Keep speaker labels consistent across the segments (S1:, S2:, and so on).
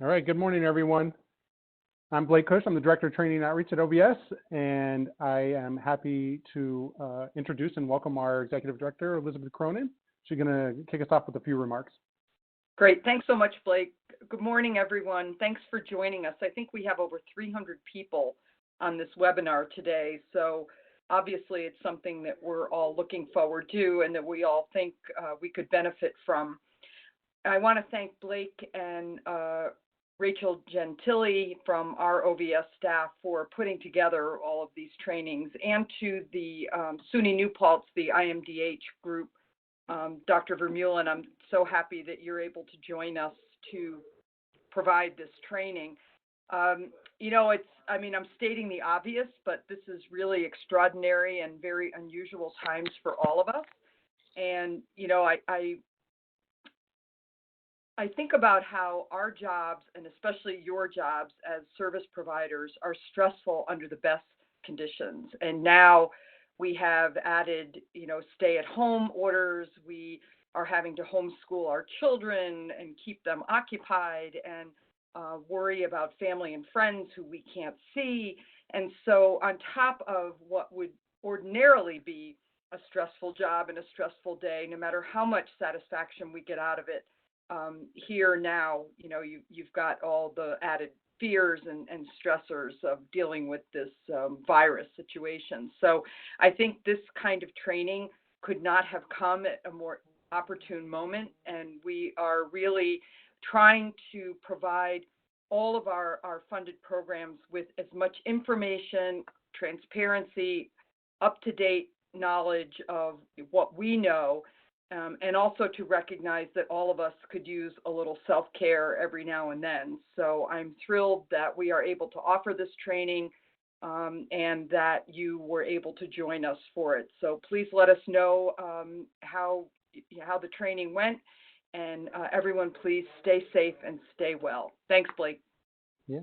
S1: All right, good morning, everyone. I'm Blake Cush. I'm the Director of Training and Outreach at OVS, and I am happy to introduce and welcome our Executive Director, Elizabeth Cronin. She's going to kick us off with a few remarks.
S2: Great. Thanks so much, Blake. Good morning, everyone. Thanks for joining us. I think we have over 300 people on this webinar today, so obviously it's something that we're all looking forward to and that we all think we could benefit from. I want to thank Blake and Rachel Gentili from our OVS staff for putting together all of these trainings, and to the SUNY New Paltz, the IMDH group. Dr. Vermeulen, I'm so happy that you're able to join us to provide this training. I'm stating the obvious, but this is really extraordinary and very unusual times for all of us. And, I think about how our jobs, and especially your jobs as service providers, are stressful under the best conditions. And now we have added, stay-at-home orders. We are having to homeschool our children and keep them occupied and worry about family and friends who we can't see. And so on top of what would ordinarily be a stressful job and a stressful day, no matter how much satisfaction we get out of it, here now, you've got all the added fears and stressors of dealing with this virus situation. So I think this kind of training could not have come at a more opportune moment, and we are really trying to provide all of our funded programs with as much information, transparency, up-to-date knowledge of what we know, and also to recognize that all of us could use a little self-care every now and then. So I'm thrilled that we are able to offer this training and that you were able to join us for it. So please let us know how the training went, and everyone please stay safe and stay well. Thanks, Blake.
S1: Yeah,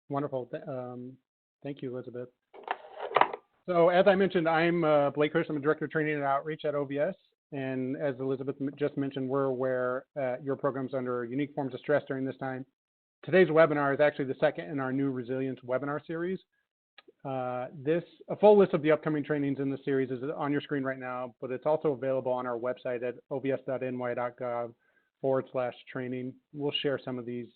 S1: wonderful. Thank you, Elizabeth. So as I mentioned, I'm Blake Cush. I'm the Director of Training and Outreach at OVS. And as Elizabeth just mentioned, we're aware your program's under unique forms of stress during this time. Today's webinar is actually the second in our new Resilience webinar series. A full list of the upcoming trainings in the series is on your screen right now, but it's also available on our website at ovs.ny.gov/training. We'll share some of these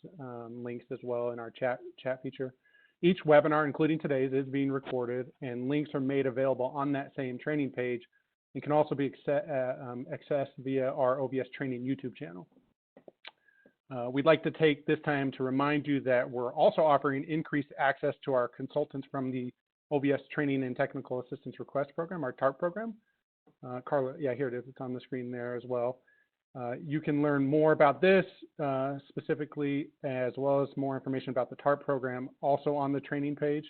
S1: links as well in our chat feature. Each webinar, including today's, is being recorded, and links are made available on that same training page and can also be accessed via our OVS Training YouTube channel. We'd like to take this time to remind you that we're also offering increased access to our consultants from the OVS Training and Technical Assistance Request Program, our TARP program. Carla, yeah, here it is. It's on the screen there as well. You can learn more about this specifically, as well as more information about the TARP program, also on the training page.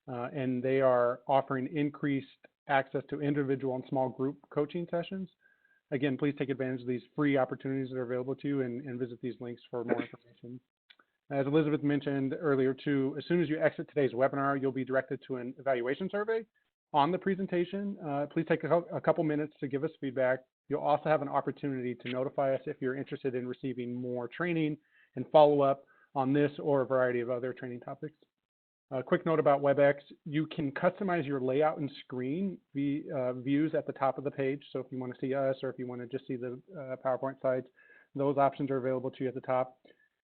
S1: And they are offering increased access to individual and small group coaching sessions. Again, please take advantage of these free opportunities that are available to you and visit these links for more information. As Elizabeth mentioned earlier too, as soon as you exit today's webinar, you'll be directed to an evaluation survey on the presentation. Please take a couple minutes to give us feedback. You'll also have an opportunity to notify us if you're interested in receiving more training and follow up on this or a variety of other training topics. A quick note about WebEx: you can customize your layout and screen views at the top of the page. So if you want to see us, or if you want to just see the PowerPoint slides, those options are available to you at the top.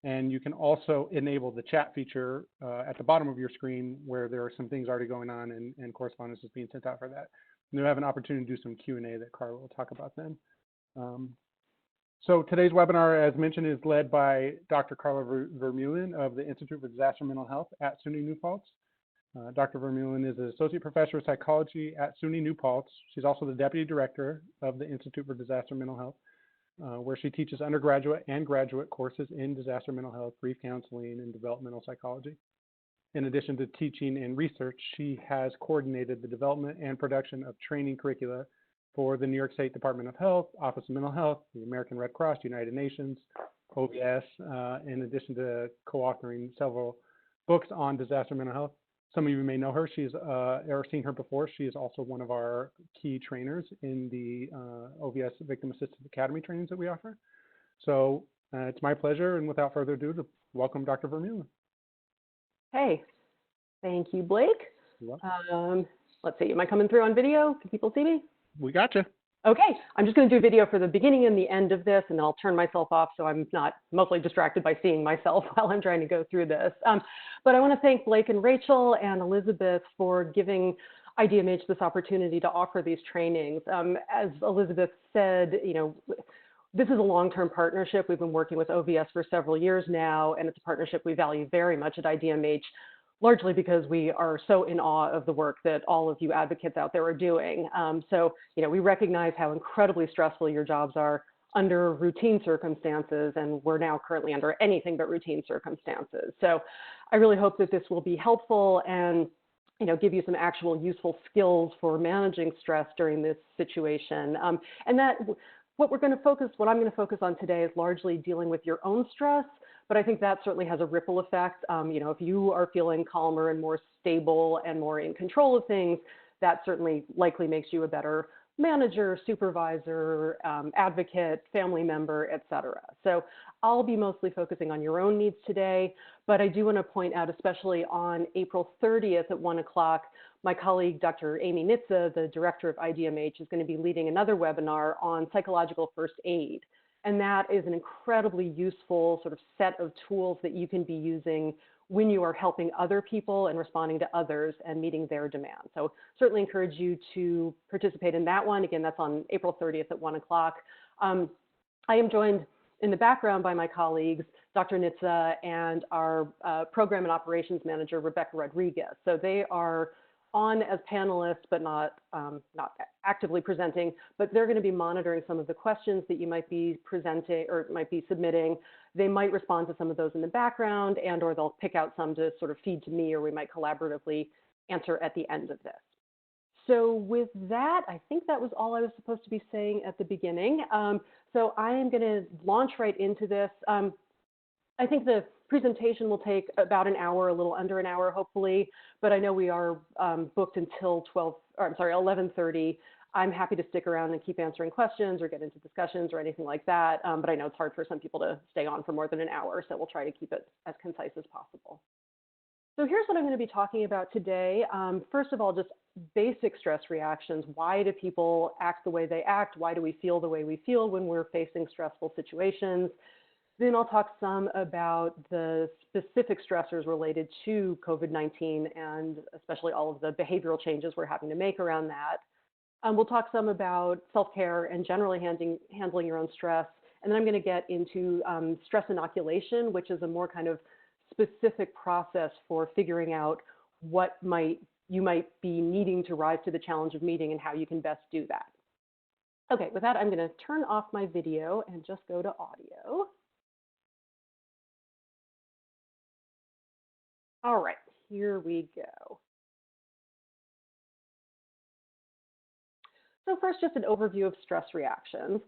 S1: And you can also enable the chat feature at the bottom of your screen, where there are some things already going on and correspondence is being sent out for that. And you'll have an opportunity to do some Q&A that Carla will talk about then. So today's webinar, as mentioned, is led by Dr. Carla Vermeulen of the Institute for Disaster Mental Health at SUNY New Paltz. Dr. Vermeulen is an Associate Professor of Psychology at SUNY New Paltz. She's also the Deputy Director of the Institute for Disaster Mental Health, where she teaches undergraduate and graduate courses in disaster mental health, grief counseling, and developmental psychology. In addition to teaching and research, she has coordinated the development and production of training curricula for the New York State Department of Health, Office of Mental Health, the American Red Cross, United Nations, OVS, in addition to co-authoring several books on disaster mental health. Some of you may know her. She's or seen her before. She is also one of our key trainers in the OVS Victim Assistance Academy trainings that we offer. So It's my pleasure, and without further ado, to welcome Dr. Vermeulen.
S3: Hey, thank you, Blake.
S1: You're welcome.
S3: Let's see, am I coming through on video? Can people see me?
S1: We got you.
S3: Okay, I'm just going to do video for the beginning and the end of this, and then I'll turn myself off so I'm not mostly distracted by seeing myself while I'm trying to go through this. But I want to thank Blake and Rachel and Elizabeth for giving IDMH this opportunity to offer these trainings. As Elizabeth said, this is a long-term partnership. We've been working with OVS for several years now, and it's a partnership we value very much at IDMH, largely because we are so in awe of the work that all of you advocates out there are doing. So, we recognize how incredibly stressful your jobs are under routine circumstances, and we're now currently under anything but routine circumstances. So I really hope that this will be helpful and give you some actual useful skills for managing stress during this situation. And that what I'm going to focus on today is largely dealing with your own stress, but I think that certainly has a ripple effect. If you are feeling calmer and more stable and more in control of things, that certainly likely makes you a better manager, supervisor, advocate, family member, et cetera. So I'll be mostly focusing on your own needs today, but I do want to point out, especially on April 30th at 1 o'clock, my colleague, Dr. Amy Nitza, the director of IDMH, is going to be leading another webinar on psychological first aid. And that is an incredibly useful sort of set of tools that you can be using when you are helping other people and responding to others and meeting their demands. So certainly encourage you to participate in that one. Again, that's on April 30th at 1 o'clock. I am joined in the background by my colleagues, Dr. Nitza and our program and operations manager, Rebecca Rodriguez. So they are on as panelists, but not actively presenting, but they're going to be monitoring some of the questions that you might be presenting or might be submitting. They might respond to some of those in the background, and or they'll pick out some to sort of feed to me, or we might collaboratively answer at the end of this. So with that, I think that was all I was supposed to be saying at the beginning. So I am going to launch right into this. I think the presentation will take about an hour, a little under an hour, hopefully, but I know we are booked until 11:30. I'm happy to stick around and keep answering questions or get into discussions or anything like that, but I know it's hard for some people to stay on for more than an hour, so we'll try to keep it as concise as possible. So here's what I'm going to be talking about today. First of all, just basic stress reactions. Why do people act the way they act? Why do we feel the way we feel when we're facing stressful situations? Then I'll talk some about the specific stressors related to COVID-19 and especially all of the behavioral changes we're having to make around that. We'll talk some about self-care and generally handling your own stress. And then I'm going to get into stress inoculation, which is a more kind of specific process for figuring out what you might be needing to rise to the challenge of meeting and how you can best do that. Okay, with that, I'm going to turn off my video and just go to audio. All right, here we go. So first, just an overview of stress reactions.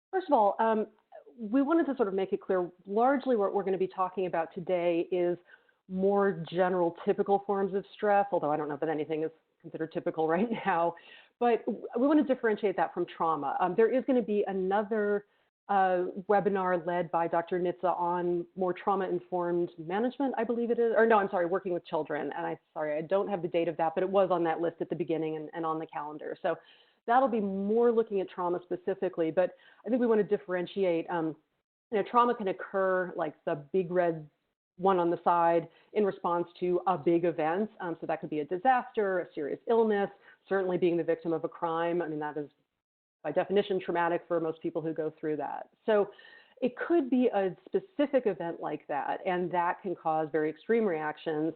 S3: First of all, we wanted to sort of make it clear, largely what we're going to be talking about today is more general typical forms of stress, although I don't know that anything is considered typical right now, but we want to differentiate that from trauma. There is going to be another webinar led by Dr. Nitza on more trauma-informed management, I believe it is, or no, I'm sorry, working with children. And I don't have the date of that, but it was on that list at the beginning and on the calendar. So that'll be more looking at trauma specifically, but I think we want to differentiate, trauma can occur like the big red one on the side in response to a big event. So that could be a disaster, a serious illness, certainly being the victim of a crime. I mean, that is by definition traumatic for most people who go through that. So it could be a specific event like that, and that can cause very extreme reactions.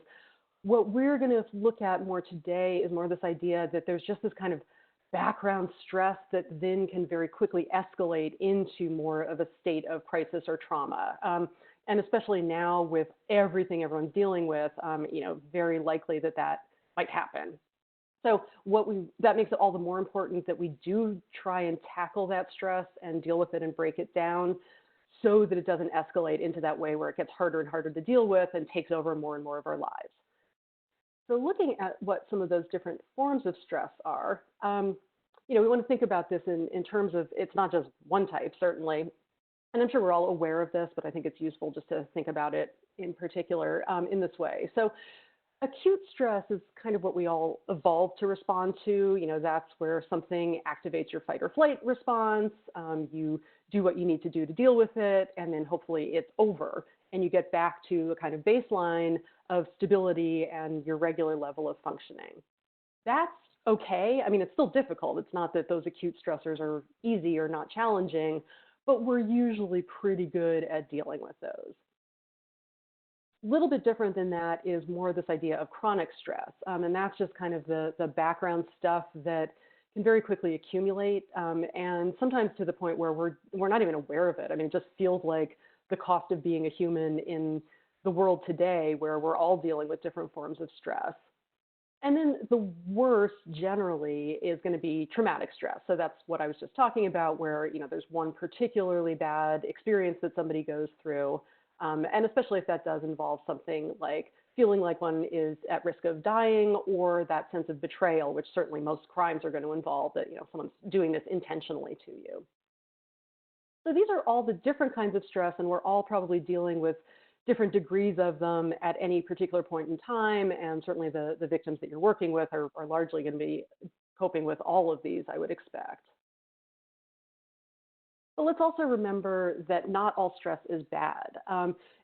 S3: What we're going to look at more today is more this idea that there's just this kind of background stress that then can very quickly escalate into more of a state of crisis or trauma. And especially now with everything everyone's dealing with, very likely that might happen. So that makes it all the more important that we do try and tackle that stress and deal with it and break it down so that it doesn't escalate into that way where it gets harder and harder to deal with and takes over more and more of our lives. So looking at what some of those different forms of stress are, we want to think about this in terms of, it's not just one type, certainly. And I'm sure we're all aware of this, but I think it's useful just to think about it in particular in this way. So acute stress is kind of what we all evolved to respond to. That's where something activates your fight or flight response. You do what you need to do to deal with it, and then hopefully it's over, and you get back to a kind of baseline of stability and your regular level of functioning. That's okay. I mean, it's still difficult. It's not that those acute stressors are easy or not challenging, but we're usually pretty good at dealing with those. A little bit different than that is more this idea of chronic stress. And that's just kind of the background stuff that can very quickly accumulate, and sometimes to the point where we're not even aware of it. I mean, it just feels like the cost of being a human in the world today, where we're all dealing with different forms of stress. And then the worst generally is going to be traumatic stress. So that's what I was just talking about, where there's one particularly bad experience that somebody goes through. And especially if that does involve something like feeling like one is at risk of dying, or that sense of betrayal, which certainly most crimes are going to involve, that someone's doing this intentionally to you. So these are all the different kinds of stress, and we're all probably dealing with different degrees of them at any particular point in time. And certainly the victims that you're working with are largely going to be coping with all of these, I would expect. But let's also remember that not all stress is bad.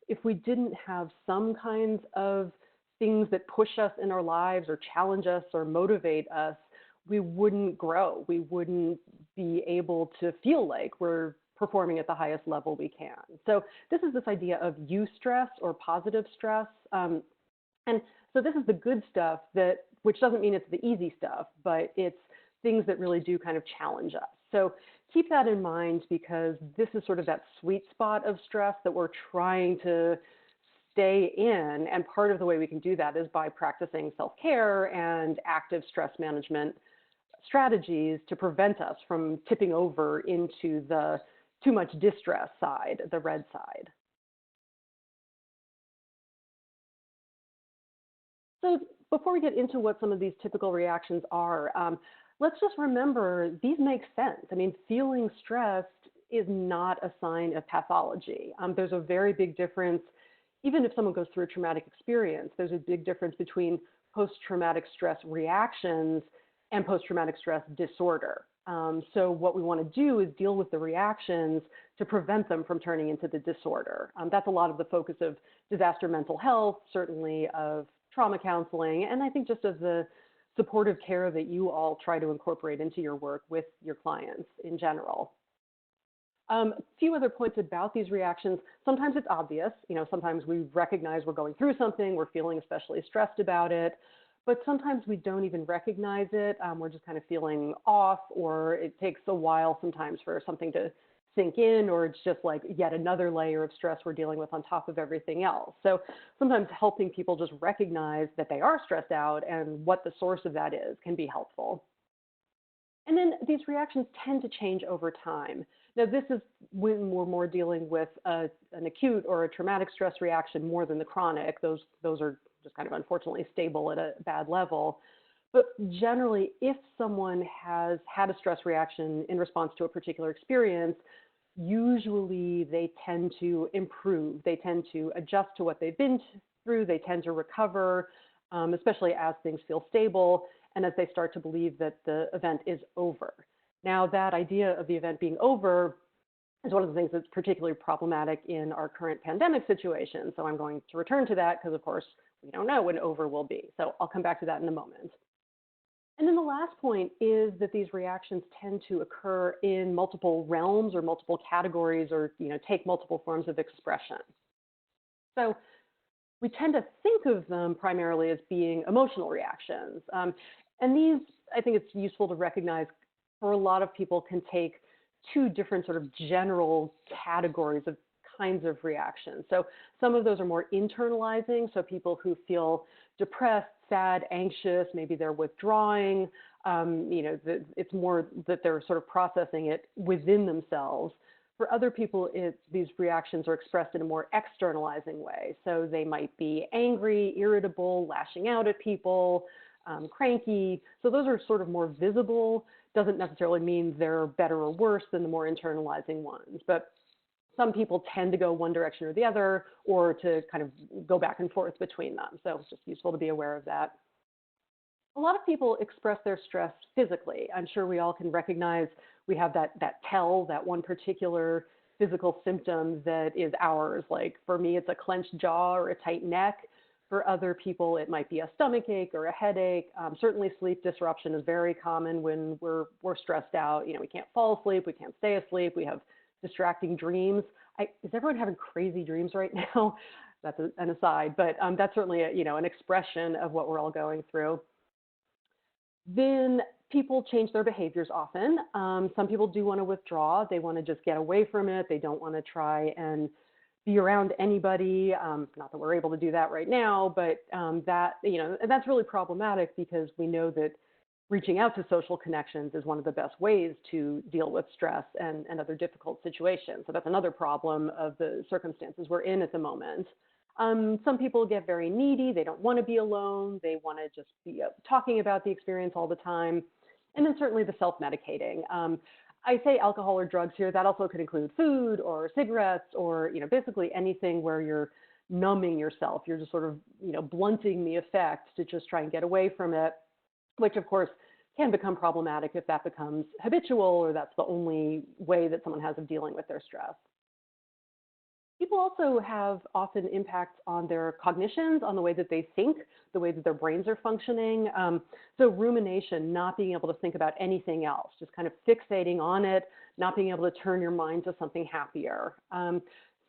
S3: If we didn't have some kinds of things that push us in our lives or challenge us or motivate us, we wouldn't grow. We wouldn't be able to feel like we're performing at the highest level we can. So this is this idea of eustress or positive stress. And so this is the good stuff, which doesn't mean it's the easy stuff, but it's things that really do kind of challenge us. So keep that in mind, because this is sort of that sweet spot of stress that we're trying to stay in. And part of the way we can do that is by practicing self-care and active stress management strategies to prevent us from tipping over into the too much distress side, the red side. So before we get into what some of these typical reactions are, let's just remember these make sense. I mean, feeling stressed is not a sign of pathology. There's a very big difference, even if someone goes through a traumatic experience, there's a big difference between post-traumatic stress reactions and post-traumatic stress disorder. So what we want to do is deal with the reactions to prevent them from turning into the disorder. That's a lot of the focus of disaster mental health, certainly of trauma counseling, and I think just of the supportive care that you all try to incorporate into your work with your clients in general. A few other points about these reactions. Sometimes it's obvious. Sometimes we recognize we're going through something, we're feeling especially stressed about it, but sometimes we don't even recognize it. We're just kind of feeling off, or it takes a while sometimes for something to sink in, or it's just like yet another layer of stress we're dealing with on top of everything else. So sometimes helping people just recognize that they are stressed out and what the source of that is can be helpful. And then these reactions tend to change over time. Now, this is when we're more dealing with an acute or a traumatic stress reaction more than the chronic. Those are just kind of unfortunately stable at a bad level. But generally, if someone has had a stress reaction in response to a particular experience, usually they tend to improve. They tend to adjust to what they've been through. They tend to recover, especially as things feel stable and as they start to believe that the event is over. Now, that idea of the event being over is one of the things that's particularly problematic in our current pandemic situation. So I'm going to return to that because, of course, we don't know when over will be. So I'll come back to that in a moment. And then the last point is that these reactions tend to occur in multiple realms or multiple categories, or take multiple forms of expression. So we tend to think of them primarily as being emotional reactions. And these, I think it's useful to recognize, for a lot of people can take two different sort of general categories of kinds of reactions. So some of those are more internalizing. So people who feel depressed, sad, anxious, maybe they're withdrawing, it's more that they're sort of processing it within themselves. For other people, these reactions are expressed in a more externalizing way. So they might be angry, irritable, lashing out at people, cranky. So those are sort of more visible doesn't necessarily mean they're better or worse than the more internalizing ones. But some people tend to go one direction or the other, or to kind of go back and forth between them. So it's just useful to be aware of that. A lot of people express their stress physically. I'm sure we all can recognize we have that one particular physical symptom that is ours. Like for me, it's a clenched jaw or a tight neck. For other people, it might be a stomach ache or a headache. Certainly sleep disruption is very common when we're stressed out. We can't fall asleep, we can't stay asleep, we have distracting dreams. Is everyone having crazy dreams right now? That's an aside, but that's certainly an expression of what we're all going through. Then people change their behaviors often. Some people do want to withdraw. They want to just get away from it. They don't want to try and be around anybody. Not that we're able to do that right now, but and that's really problematic, because we know that reaching out to social connections is one of the best ways to deal with stress and other difficult situations. So that's another problem of the circumstances we're in at the moment. Some people get very needy. They don't want to be alone. They want to just be talking about the experience all the time. And then certainly the self-medicating. I say alcohol or drugs here. That also could include food or cigarettes, or basically anything where you're numbing yourself. You're just sort of blunting the effect to just try and get away from it, which of course can become problematic if that becomes habitual, or that's the only way that someone has of dealing with their stress. People also have often impacts on their cognitions, on the way that they think, the way that their brains are functioning. So rumination, not being able to think about anything else, just kind of fixating on it, not being able to turn your mind to something happier.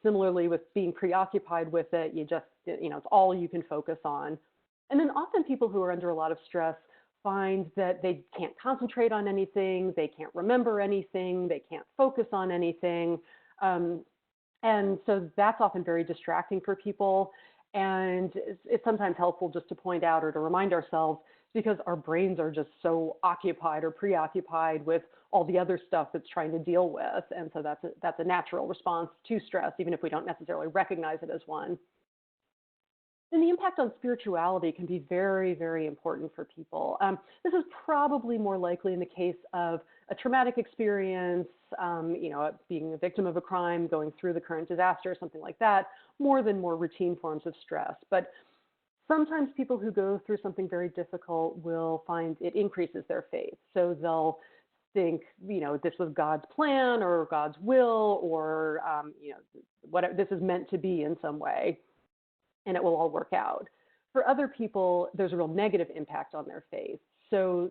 S3: Similarly, with being preoccupied with it, it's all you can focus on. And then often people who are under a lot of stress find that they can't concentrate on anything, they can't remember anything, they can't focus on anything. And so that's often very distracting for people. And it's sometimes helpful just to point out or to remind ourselves, because our brains are just so occupied or preoccupied with all the other stuff that's trying to deal with. And so that's a natural response to stress, even if we don't necessarily recognize it as one. And the impact on spirituality can be very, very important for people. This is probably more likely in the case of a traumatic experience, being a victim of a crime, going through the current disaster, something like that, more than more routine forms of stress. But sometimes people who go through something very difficult will find it increases their faith. So they'll think, this was God's plan or God's will, or, whatever, this is meant to be in some way, and it will all work out. For other people, there's a real negative impact on their faith. So,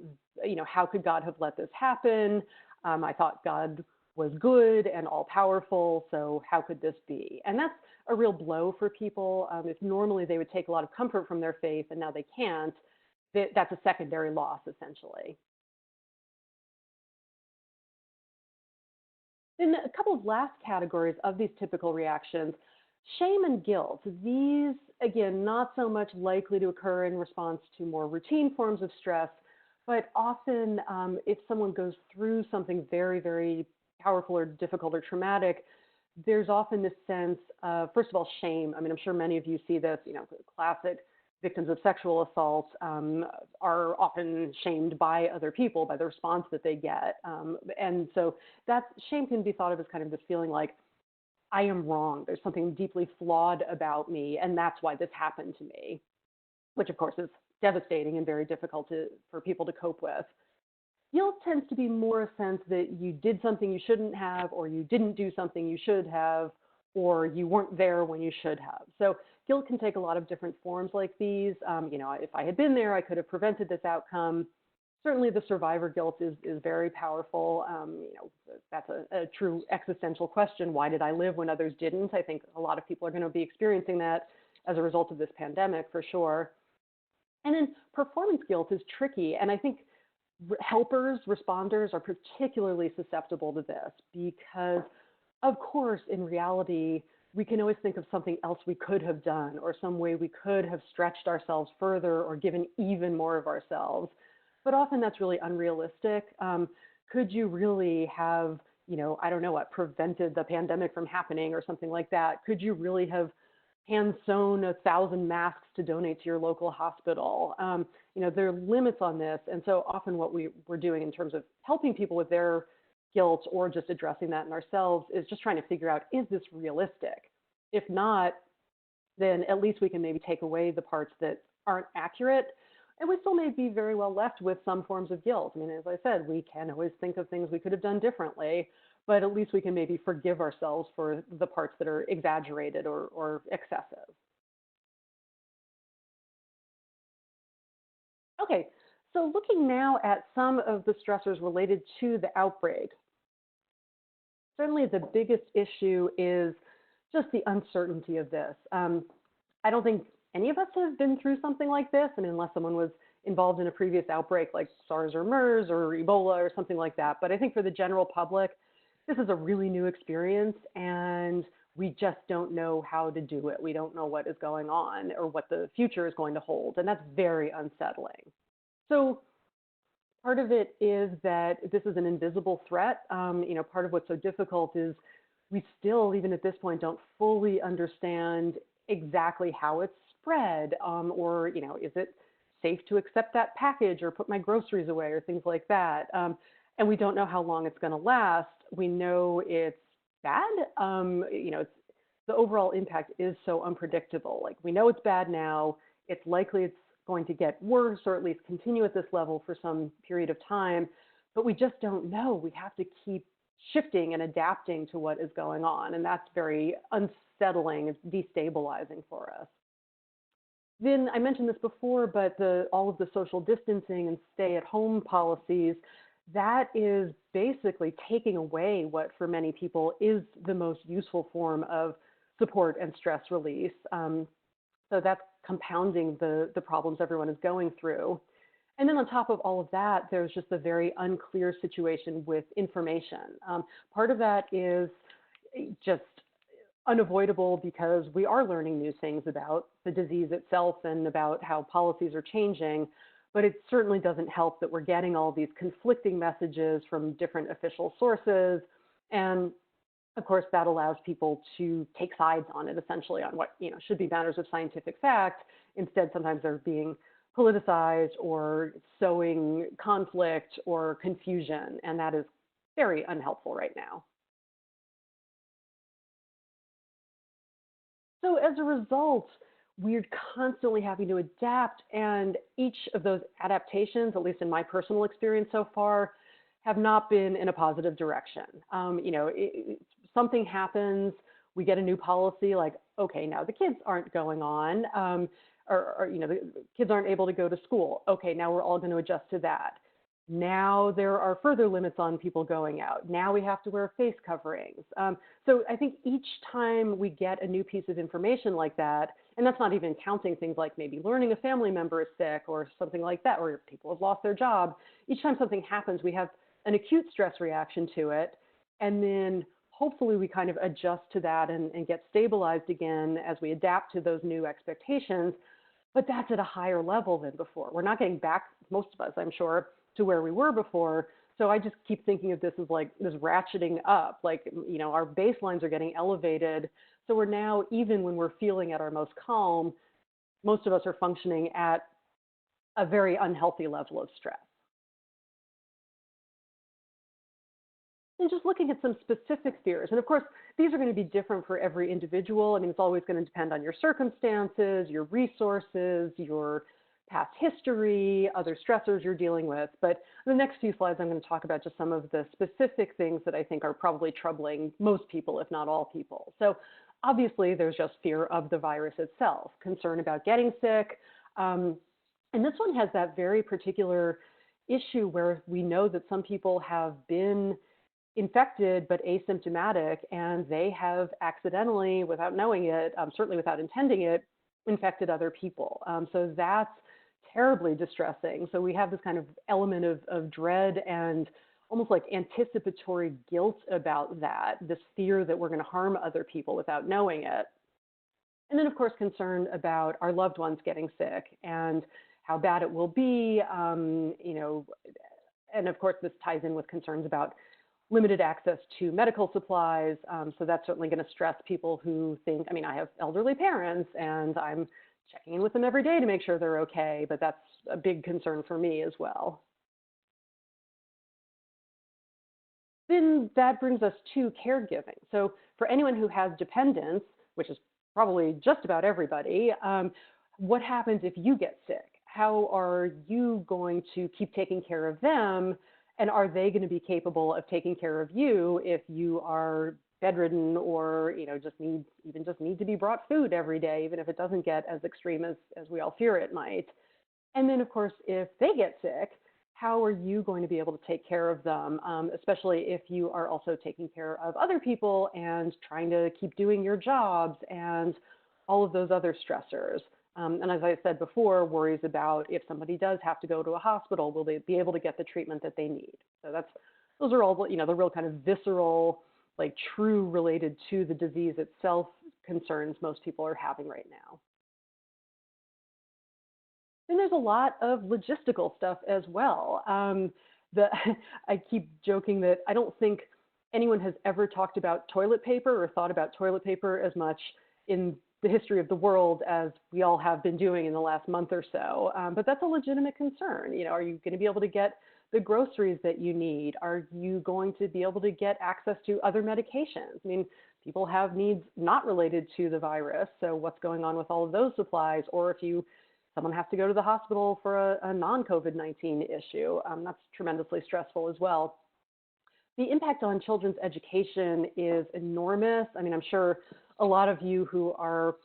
S3: how could God have let this happen? I thought God was good and all powerful, so how could this be? And that's a real blow for people. If normally they would take a lot of comfort from their faith and now they can't, that's a secondary loss, essentially. Then a couple of last categories of these typical reactions. Shame and guilt. These, again, not so much likely to occur in response to more routine forms of stress, but often if someone goes through something very, very powerful or difficult or traumatic, there's often this sense of, first of all, shame. I mean, I'm sure many of you see this, classic victims of sexual assault are often shamed by other people, by the response that they get. And so that shame can be thought of as kind of this feeling like, I am wrong. There's something deeply flawed about me, and that's why this happened to me, which of course is devastating and very difficult for people to cope with. Guilt tends to be more a sense that you did something you shouldn't have, or you didn't do something you should have, or you weren't there when you should have. So guilt can take a lot of different forms like these. If I had been there, I could have prevented this outcome. Certainly the survivor guilt is very powerful. That's a true existential question. Why did I live when others didn't? I think a lot of people are going to be experiencing that as a result of this pandemic, for sure. And then performance guilt is tricky. And I think helpers, responders are particularly susceptible to this because, of course, in reality, we can always think of something else we could have done, or some way we could have stretched ourselves further or given even more of ourselves. But often that's really unrealistic. Could you really have, prevented the pandemic from happening or something like that? Could you really have hand sewn 1,000 masks to donate to your local hospital. There are limits on this. And so often what we're doing in terms of helping people with their guilt or just addressing that in ourselves is just trying to figure out, is this realistic? If not, then at least we can maybe take away the parts that aren't accurate. And we still may be very well left with some forms of guilt. I mean, as I said, we can always think of things we could have done differently, but at least we can maybe forgive ourselves for the parts that are exaggerated or excessive. Okay, so looking now at some of the stressors related to the outbreak, certainly the biggest issue is just the uncertainty of this. I don't think any of us have been through something like this, and unless someone was involved in a previous outbreak like SARS or MERS or Ebola or something like that. But I think for the general public, this is a really new experience, and we just don't know how to do it. We don't know what is going on or what the future is going to hold, and that's very unsettling. So part of it is that this is an invisible threat. Part of what's so difficult is we still, even at this point, don't fully understand exactly how it's spread, or is it safe to accept that package or put my groceries away or things like that. And we don't know how long it's going to last. We know it's bad. The overall impact is so unpredictable. Like, we know it's bad now. It's likely it's going to get worse, or at least continue at this level for some period of time, but we just don't know. We have to keep shifting and adapting to what is going on, and that's very unsettling. It's destabilizing for us. Then I mentioned this before, but all of the social distancing and stay-at-home policies, that is basically taking away what for many people is the most useful form of support and stress release. So that's compounding the problems everyone is going through. And then on top of all of that, there's just a very unclear situation with information. Part of that is just unavoidable because we are learning new things about the disease itself and about how policies are changing, but it certainly doesn't help that we're getting all these conflicting messages from different official sources. And of course, that allows people to take sides on it, essentially, on what should be matters of scientific fact. Instead, sometimes they're being politicized or sowing conflict or confusion, and that is very unhelpful right now. So as a result, we're constantly having to adapt, and each of those adaptations, at least in my personal experience so far, have not been in a positive direction. Something happens, we get a new policy like, okay, now the kids aren't going on, or the kids aren't able to go to school. Okay, now we're all going to adjust to that. Now there are further limits on people going out. Now we have to wear face coverings. So I think each time we get a new piece of information like that, and that's not even counting things like maybe learning a family member is sick or something like that, or people have lost their job. Each time something happens, we have an acute stress reaction to it, and then hopefully we kind of adjust to that and get stabilized again as we adapt to those new expectations. But that's at a higher level than before. We're not getting back, most of us, I'm sure, to where we were before. So I just keep thinking of this as like this ratcheting up, like, our baselines are getting elevated. So we're now, even when we're feeling at our most calm, most of us are functioning at a very unhealthy level of stress. And just looking at some specific fears, and of course, these are going to be different for every individual. I mean, it's always going to depend on your circumstances, your resources, your past history, other stressors you're dealing with. But in the next few slides, I'm going to talk about just some of the specific things that I think are probably troubling most people, if not all people. So obviously, there's just fear of the virus itself, concern about getting sick. And this one has that very particular issue where we know that some people have been infected but asymptomatic, and they have accidentally, without knowing it, certainly without intending it, infected other people. So that's terribly distressing. So we have this kind of element of dread and almost like anticipatory guilt about that, this fear that we're going to harm other people without knowing it. And then, of course, concern about our loved ones getting sick and how bad it will be, and of course, this ties in with concerns about limited access to medical supplies. So that's certainly going to stress people who think, I mean, I have elderly parents and I'm checking in with them every day to make sure they're okay, but that's a big concern for me as well. Then that brings us to caregiving. So for anyone who has dependents, which is probably just about everybody, what happens if you get sick? How are you going to keep taking care of them? And are they going to be capable of taking care of you if you are bedridden or, just need to be brought food every day, even if it doesn't get as extreme as we all fear it might? And then, of course, if they get sick, how are you going to be able to take care of them, especially if you are also taking care of other people and trying to keep doing your jobs and all of those other stressors? And as I said before, worries about if somebody does have to go to a hospital, will they be able to get the treatment that they need? So those are all, the real kind of visceral, like true related to the disease itself concerns most people are having right now. Then there's a lot of logistical stuff as well. I keep joking that I don't think anyone has ever talked about toilet paper or thought about toilet paper as much in the history of the world as we all have been doing in the last month or so. But that's a legitimate concern. Are you going to be able to get the groceries that you need? Are you going to be able to get access to other medications? I mean, people have needs not related to the virus. So what's going on with all of those supplies? Or if someone has to go to the hospital for a non-COVID-19 issue, that's tremendously stressful as well. The impact on children's education is enormous. I mean, I'm sure a lot of you who are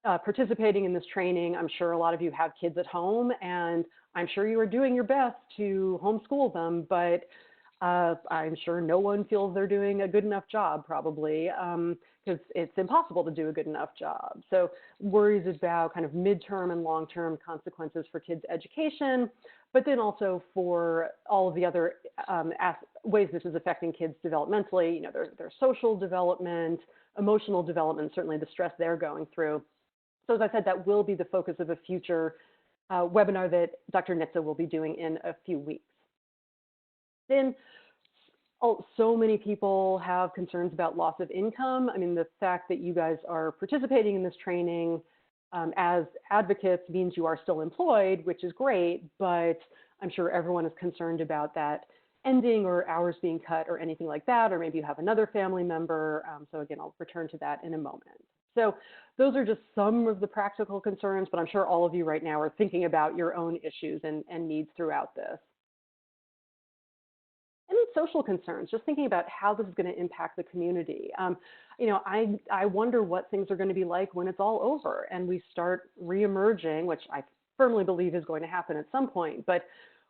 S3: participating in this training, I'm sure a lot of you have kids at home, and I'm sure you are doing your best to homeschool them, but I'm sure no one feels they're doing a good enough job, probably, because it's impossible to do a good enough job. So worries about kind of midterm and long-term consequences for kids' education, but then also for all of the other ways this is affecting kids developmentally, their social development, emotional development, certainly the stress they're going through. So as I said, that will be the focus of a future webinar that Dr. Nitze will be doing in a few weeks. Then so many people have concerns about loss of income. I mean, the fact that you guys are participating in this training as advocates means you are still employed, which is great, but I'm sure everyone is concerned about that ending or hours being cut or anything like that, or maybe you have another family member. So again, I'll return to that in a moment. So those are just some of the practical concerns, but I'm sure all of you right now are thinking about your own issues and needs throughout this. And then social concerns, just thinking about how this is going to impact the community. I wonder what things are going to be like when it's all over and we start reemerging, which I firmly believe is going to happen at some point, but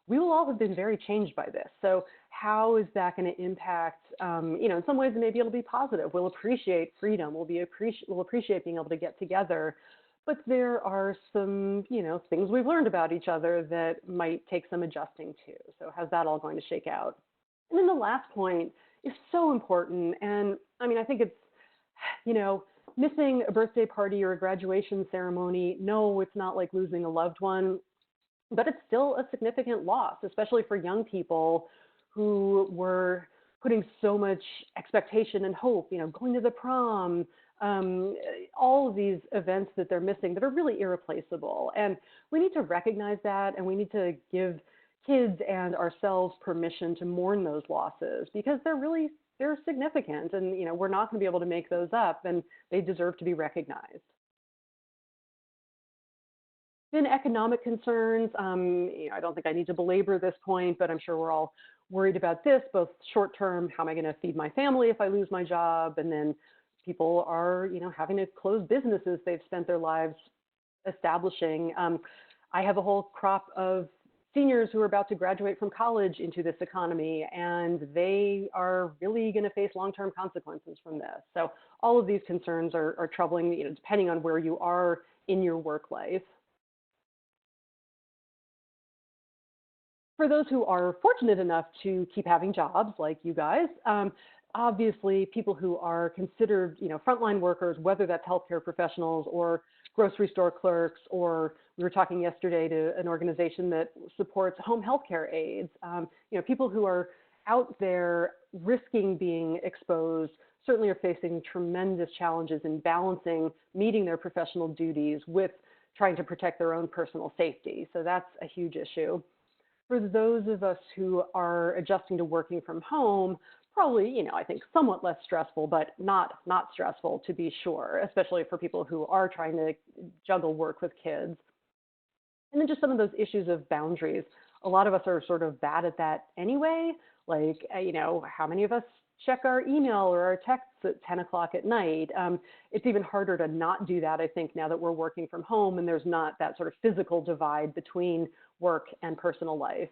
S3: we will all have been very changed by this. So how is that going to impact, in some ways maybe it'll be positive. We'll appreciate freedom. We'll appreciate being able to get together. But there are some, things we've learned about each other that might take some adjusting to. So how's that all going to shake out? And then the last point is so important. And I mean, I think it's, missing a birthday party or a graduation ceremony. No, it's not like losing a loved one, but it's still a significant loss, especially for young people who were putting so much expectation and hope, going to the prom, all of these events that they're missing that are really irreplaceable. And we need to recognize that, and we need to give kids and ourselves permission to mourn those losses because they're significant, and we're not going to be able to make those up, and they deserve to be recognized. Then economic concerns. I don't think I need to belabor this point, but I'm sure we're all worried about this, both short term, how am I going to feed my family if I lose my job? And then people are, having to close businesses they've spent their lives establishing. I have a whole crop of seniors who are about to graduate from college into this economy, and they are really going to face long-term consequences from this. So all of these concerns are troubling, depending on where you are in your work life. For those who are fortunate enough to keep having jobs like you guys, obviously people who are considered, frontline workers, whether that's healthcare professionals or grocery store clerks, or we were talking yesterday to an organization that supports home healthcare aides, people who are out there risking being exposed certainly are facing tremendous challenges in balancing meeting their professional duties with trying to protect their own personal safety. So that's a huge issue. For those of us who are adjusting to working from home, probably, I think somewhat less stressful, but not stressful to be sure, especially for people who are trying to juggle work with kids. And then just some of those issues of boundaries. A lot of us are sort of bad at that anyway. Like, how many of us check our email or our texts at 10 o'clock at night? It's even harder to not do that, I think, now that we're working from home and there's not that sort of physical divide between work and personal life.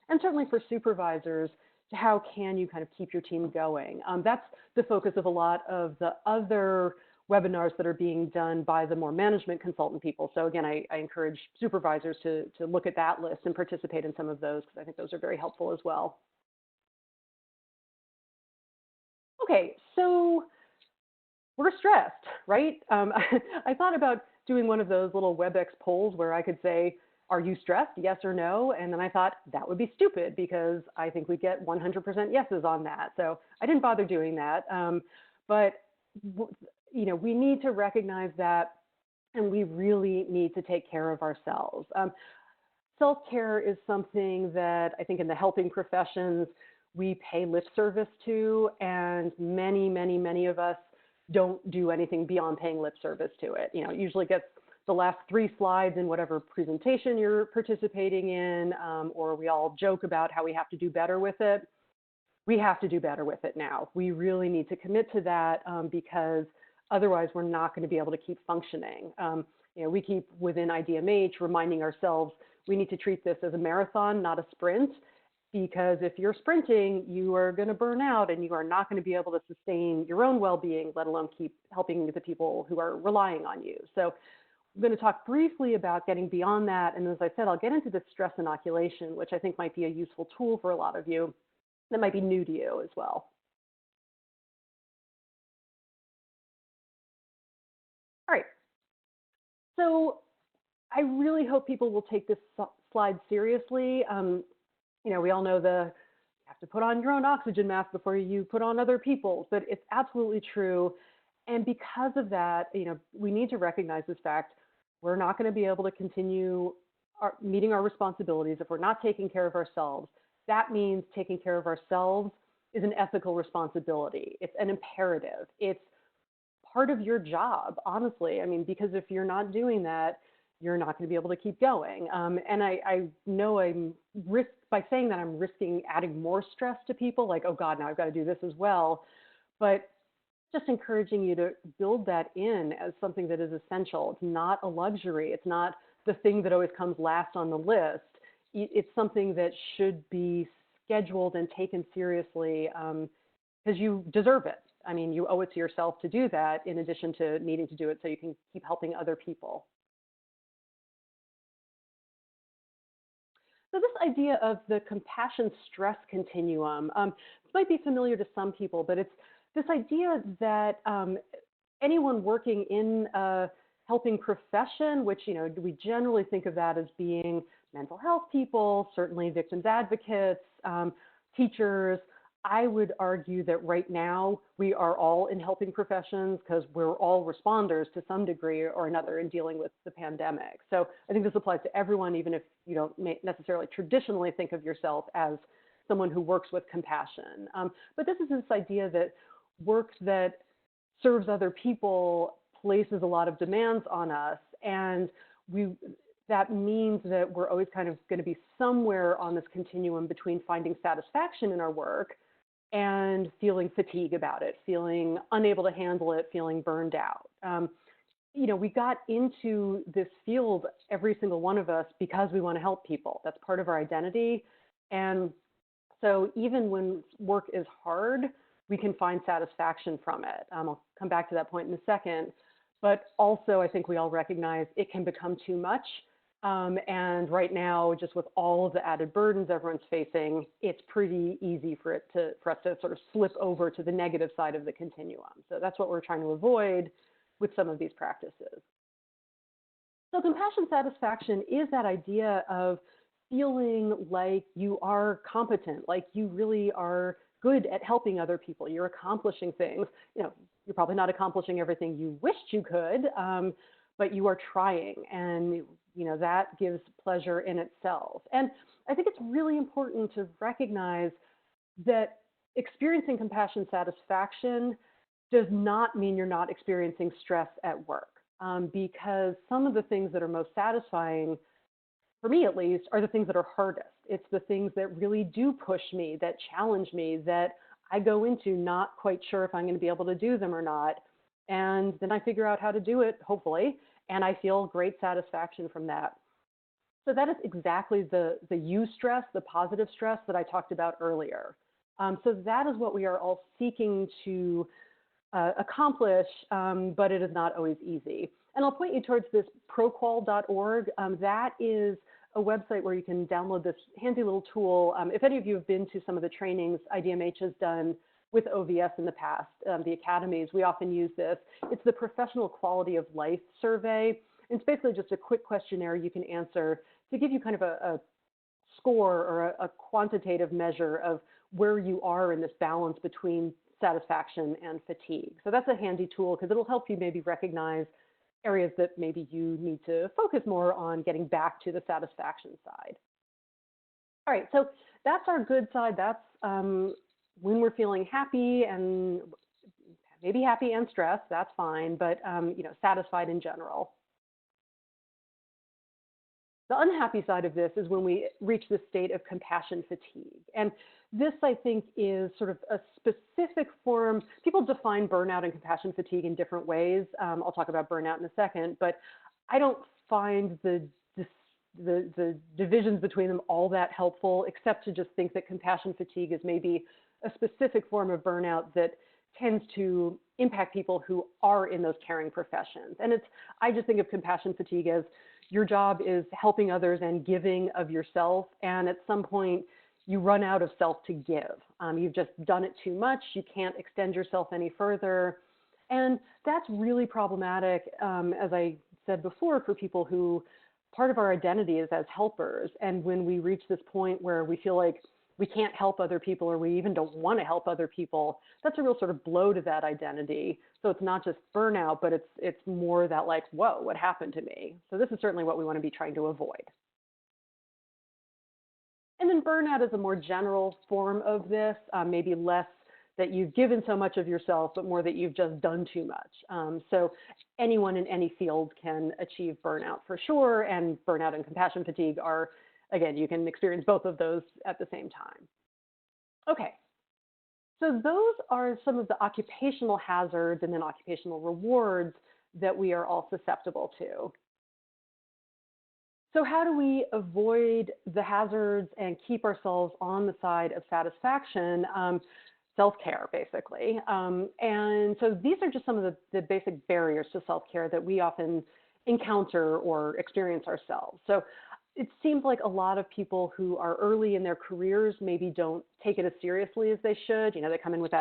S3: And certainly for supervisors, how can you kind of keep your team going? That's the focus of a lot of the other webinars that are being done by the more management consultant people. So again, I encourage supervisors to look at that list and participate in some of those, because I think those are very helpful as well. Okay, so we're stressed, right? I thought about doing one of those little WebEx polls where I could say, are you stressed, yes or no? And then I thought that would be stupid because I think we get 100% yeses on that. So I didn't bother doing that. But we need to recognize that, and we really need to take care of ourselves. Self-care is something that I think in the helping professions, we pay lip service to, and many of us don't do anything beyond paying lip service to it. It usually gets the last 3 slides in whatever presentation you're participating in, or we all joke about how we have to do better with it. We have to do better with it now. We really need to commit to that because otherwise we're not going to be able to keep functioning. We keep within IDMH reminding ourselves we need to treat this as a marathon, not a sprint. Because if you're sprinting, you are going to burn out and you are not going to be able to sustain your own well-being, let alone keep helping the people who are relying on you. So I'm going to talk briefly about getting beyond that. And as I said, I'll get into the stress inoculation, which I think might be a useful tool for a lot of you that might be new to you as well. All right. So I really hope people will take this slide seriously. We all know you have to put on your own oxygen mask before you put on other people's, but it's absolutely true. And because of that, we need to recognize this fact. We're not going to be able to continue meeting our responsibilities if we're not taking care of ourselves. That means taking care of ourselves is an ethical responsibility. It's an imperative. It's part of your job, honestly. Because if you're not doing that, you're not going to be able to keep going. And I know by saying that, I'm risking adding more stress to people, like, oh God, now I've got to do this as well. But just encouraging you to build that in as something that is essential. It's not a luxury. It's not the thing that always comes last on the list. It's something that should be scheduled and taken seriously because you deserve it. You owe it to yourself to do that in addition to needing to do it so you can keep helping other people. So this idea of the compassion-stress continuum, this might be familiar to some people, but it's this idea that anyone working in a helping profession, which we generally think of that as being mental health people, certainly victims advocates, teachers. I would argue that right now we are all in helping professions because we're all responders to some degree or another in dealing with the pandemic. So I think this applies to everyone, even if you don't necessarily traditionally think of yourself as someone who works with compassion. But this is this idea that work that serves other people places a lot of demands on us, and that means that we're always kind of going to be somewhere on this continuum between finding satisfaction in our work and feeling fatigue about it, feeling unable to handle it, feeling burned out. We got into this field, every single one of us, because we want to help people. That's part of our identity. And so even when work is hard, we can find satisfaction from it. I'll come back to that point in a second. But also, I think we all recognize it can become too much. And right now, just with all of the added burdens everyone's facing, it's pretty easy for us to sort of slip over to the negative side of the continuum. So that's what we're trying to avoid with some of these practices. So compassion satisfaction is that idea of feeling like you are competent, like you really are good at helping other people, you're accomplishing things. You're probably not accomplishing everything you wished you could, but you are trying, and that gives pleasure in itself. And I think it's really important to recognize that experiencing compassion satisfaction does not mean you're not experiencing stress at work, because some of the things that are most satisfying, for me at least, are the things that are hardest. It's the things that really do push me, that challenge me, that I go into not quite sure if I'm going to be able to do them or not. And then I figure out how to do it, hopefully, and I feel great satisfaction from that. So that is exactly the eustress, the positive stress that I talked about earlier. So that is what we are all seeking to accomplish, but it is not always easy. And I'll point you towards this proqual.org. That is a website where you can download this handy little tool. If any of you have been to some of the trainings IDMH has done with OVS in the past, the academies, we often use this. It's the Professional Quality of Life Survey. It's basically just a quick questionnaire you can answer to give you kind of a score or a quantitative measure of where you are in this balance between satisfaction and fatigue. So that's a handy tool because it'll help you maybe recognize areas that maybe you need to focus more on getting back to the satisfaction side. All right, so that's our good side. That's when we're feeling happy, and maybe happy and stressed, that's fine, but satisfied in general. The unhappy side of this is when we reach this state of compassion fatigue. And this, I think, is sort of a specific form. People define burnout and compassion fatigue in different ways. I'll talk about burnout in a second, but I don't find the divisions between them all that helpful, except to just think that compassion fatigue is maybe a specific form of burnout that tends to impact people who are in those caring professions. And I just think of compassion fatigue as your job is helping others and giving of yourself. And at some point, you run out of self to give. You've just done it too much. You can't extend yourself any further. And that's really problematic, as I said before, for people who part of our identity is as helpers. And when we reach this point where we feel like we can't help other people, or we even don't want to help other people, that's a real sort of blow to that identity. So it's not just burnout, but it's more that like, whoa, what happened to me? So this is certainly what we want to be trying to avoid. And then burnout is a more general form of this, maybe less that you've given so much of yourself, but more that you've just done too much. So anyone in any field can achieve burnout for sure, and burnout and compassion fatigue are, again, you can experience both of those at the same time. Okay, so those are some of the occupational hazards and then occupational rewards that we are all susceptible to. So how do we avoid the hazards and keep ourselves on the side of satisfaction? Self-care, basically. And so these are just some of the basic barriers to self-care that we often encounter or experience ourselves. So it seems like a lot of people who are early in their careers maybe don't take it as seriously as they should. They come in with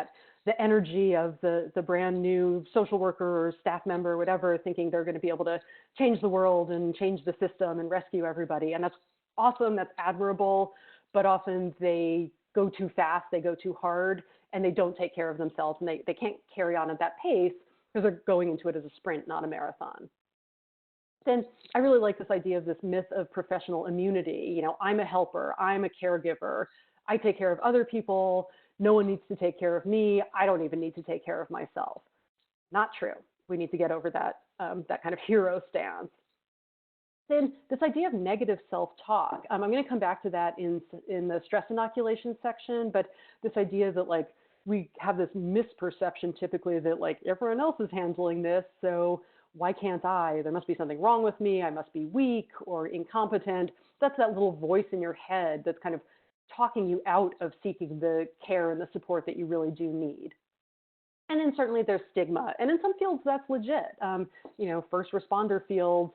S3: the energy of the brand new social worker or staff member or whatever, thinking they're going to be able to change the world and change the system and rescue everybody. And that's awesome, that's admirable, but often they go too fast, they go too hard, and they don't take care of themselves, and they can't carry on at that pace because they're going into it as a sprint, not a marathon. Then I really like this idea of this myth of professional immunity. I'm a helper, I'm a caregiver, I take care of other people, no one needs to take care of me, I don't even need to take care of myself. Not true. We need to get over that kind of hero stance. Then this idea of negative self-talk, I'm going to come back to that in the stress inoculation section, but this idea that like we have this misperception typically that like everyone else is handling this, so why can't I? There must be something wrong with me. I must be weak or incompetent. That's that little voice in your head that's kind of talking you out of seeking the care and the support that you really do need. And then certainly there's stigma. And in some fields that's legit. First responder fields,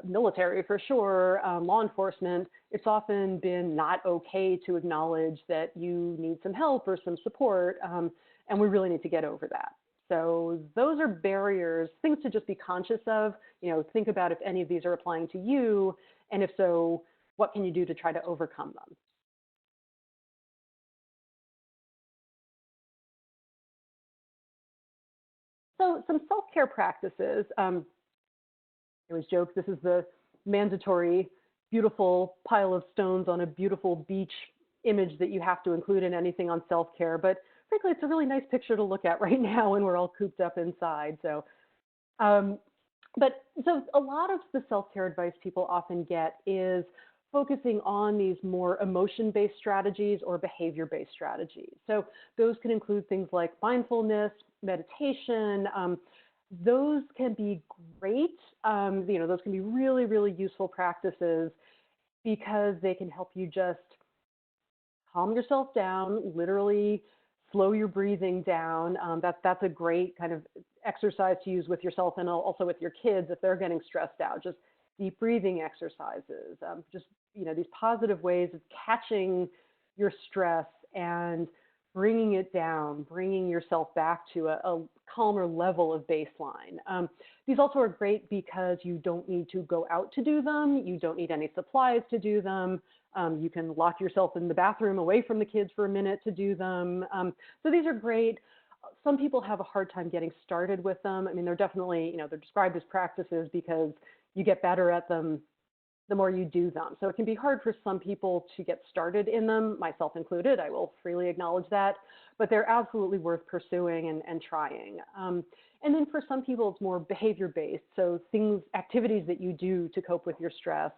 S3: military for sure, law enforcement, it's often been not okay to acknowledge that you need some help or some support, and we really need to get over that. So those are barriers, things to just be conscious of. Think about if any of these are applying to you, and if so, what can you do to try to overcome them? So some self-care practices. It was joked, this is the mandatory, beautiful pile of stones on a beautiful beach image that you have to include in anything on self-care. But frankly, it's a really nice picture to look at right now when we're all cooped up inside. So, so a lot of the self-care advice people often get is focusing on these more emotion-based strategies or behavior-based strategies. So those can include things like mindfulness, meditation. Those can be great. Those can be really, really useful practices because they can help you just calm yourself down, literally slow your breathing down. That's a great kind of exercise to use with yourself and also with your kids if they're getting stressed out. Just deep breathing exercises, these positive ways of catching your stress and bringing it down, bringing yourself back to a calmer level of baseline. These also are great because you don't need to go out to do them. You don't need any supplies to do them. You can lock yourself in the bathroom away from the kids for a minute to do them. So these are great. Some people have a hard time getting started with them. I mean, they're definitely, they're described as practices because you get better at them the more you do them. So it can be hard for some people to get started in them, myself included. I will freely acknowledge that, but they're absolutely worth pursuing and trying. And then for some people, it's more behavior-based. So activities that you do to cope with your stress.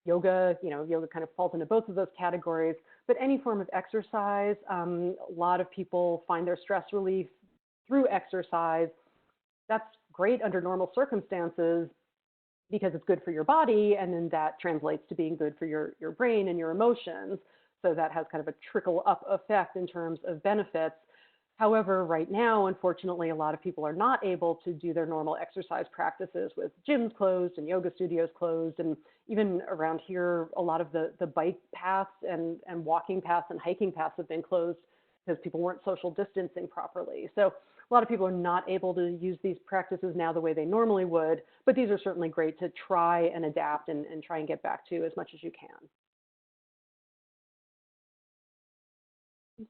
S3: Yoga, yoga kind of falls into both of those categories, but any form of exercise. A lot of people find their stress relief through exercise. That's great under normal circumstances because it's good for your body, and then that translates to being good for your brain and your emotions. So that has kind of a trickle-up effect in terms of benefits. However, right now, unfortunately, a lot of people are not able to do their normal exercise practices with gyms closed and yoga studios closed. And even around here, a lot of the bike paths and walking paths and hiking paths have been closed because people weren't social distancing properly. So a lot of people are not able to use these practices now the way they normally would, but these are certainly great to try and adapt and try and get back to as much as you can.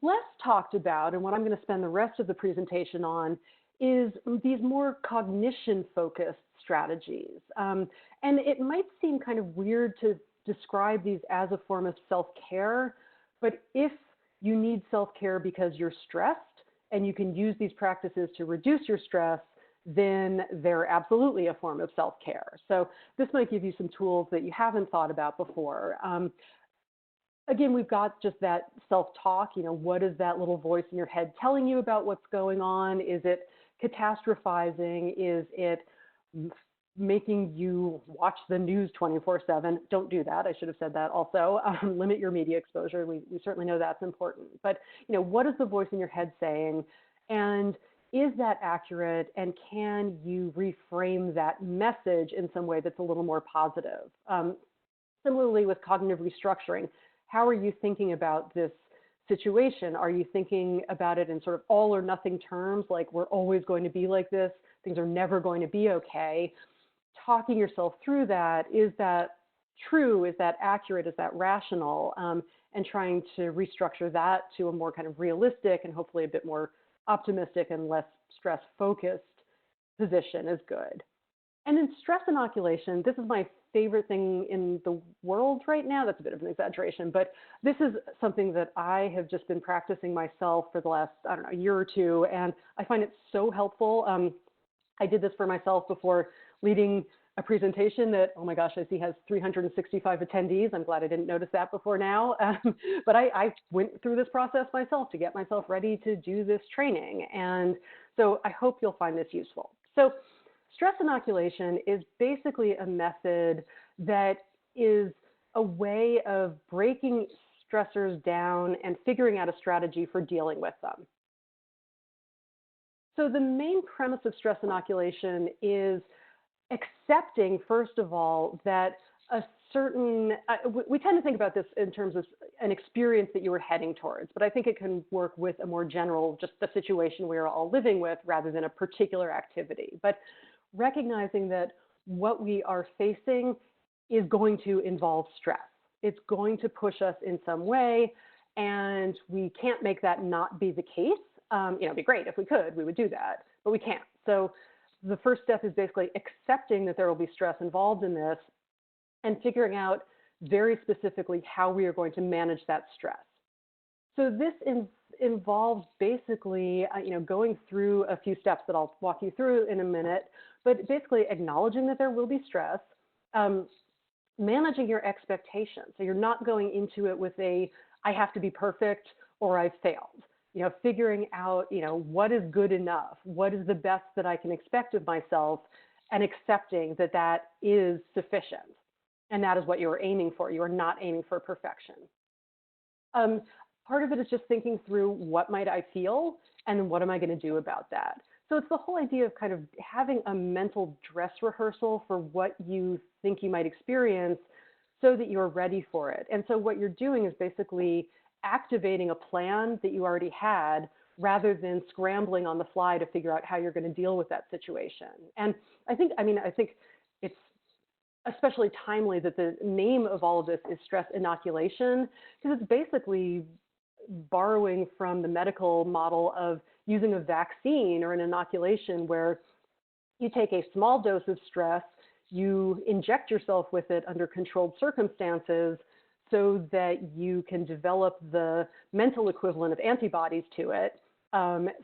S3: Less talked about, and what I'm going to spend the rest of the presentation on, is these more cognition-focused strategies. And it might seem kind of weird to describe these as a form of self-care, but if you need self-care because you're stressed and you can use these practices to reduce your stress, then they're absolutely a form of self-care. So this might give you some tools that you haven't thought about before. Again, we've got just that self-talk. What is that little voice in your head telling you about what's going on? Is it catastrophizing? Is it making you watch the news 24/7? Don't do that. I should have said that also. Limit your media exposure. We certainly know that's important. But what is the voice in your head saying? And is that accurate? And can you reframe that message in some way that's a little more positive? Similarly with cognitive restructuring, how are you thinking about this situation? Are you thinking about it in sort of all or nothing terms, like we're always going to be like this, things are never going to be okay? Talking yourself through that, is that true? Is that accurate? Is that rational? And trying to restructure that to a more kind of realistic and hopefully a bit more optimistic and less stress-focused position is good. And then stress inoculation, this is my favorite thing in the world right now. That's a bit of an exaggeration, but this is something that I have just been practicing myself for the last, a year or two, and I find it so helpful. I did this for myself before leading a presentation that, oh my gosh, I see has 365 attendees. I'm glad I didn't notice that before now. But I went through this process myself to get myself ready to do this training. And so I hope you'll find this useful. So stress inoculation is basically a method that is a way of breaking stressors down and figuring out a strategy for dealing with them. So the main premise of stress inoculation is accepting, first of all, that a certain, we tend to think about this in terms of an experience that you were heading towards, but I think it can work with a more general, just the situation we are all living with rather than a particular activity. But recognizing that what we are facing is going to involve stress. It's going to push us in some way, and we can't make that not be the case. It'd be great if we could, we would do that, but we can't. So the first step is basically accepting that there will be stress involved in this and figuring out very specifically how we are going to manage that stress. So this involves basically, going through a few steps that I'll walk you through in a minute, but basically acknowledging that there will be stress, managing your expectations. So you're not going into it with I have to be perfect or I've failed. Figuring out, what is good enough, what is the best that I can expect of myself, and accepting that that is sufficient. And that is what you are aiming for. You are not aiming for perfection. Part of it is just thinking through what might I feel and what am I going to do about that. So it's the whole idea of kind of having a mental dress rehearsal for what you think you might experience so that you're ready for it. And so what you're doing is basically activating a plan that you already had rather than scrambling on the fly to figure out how you're going to deal with that situation. And I think it's especially timely that the name of all of this is stress inoculation, because it's basically borrowing from the medical model of using a vaccine or an inoculation where you take a small dose of stress, you inject yourself with it under controlled circumstances so that you can develop the mental equivalent of antibodies to it.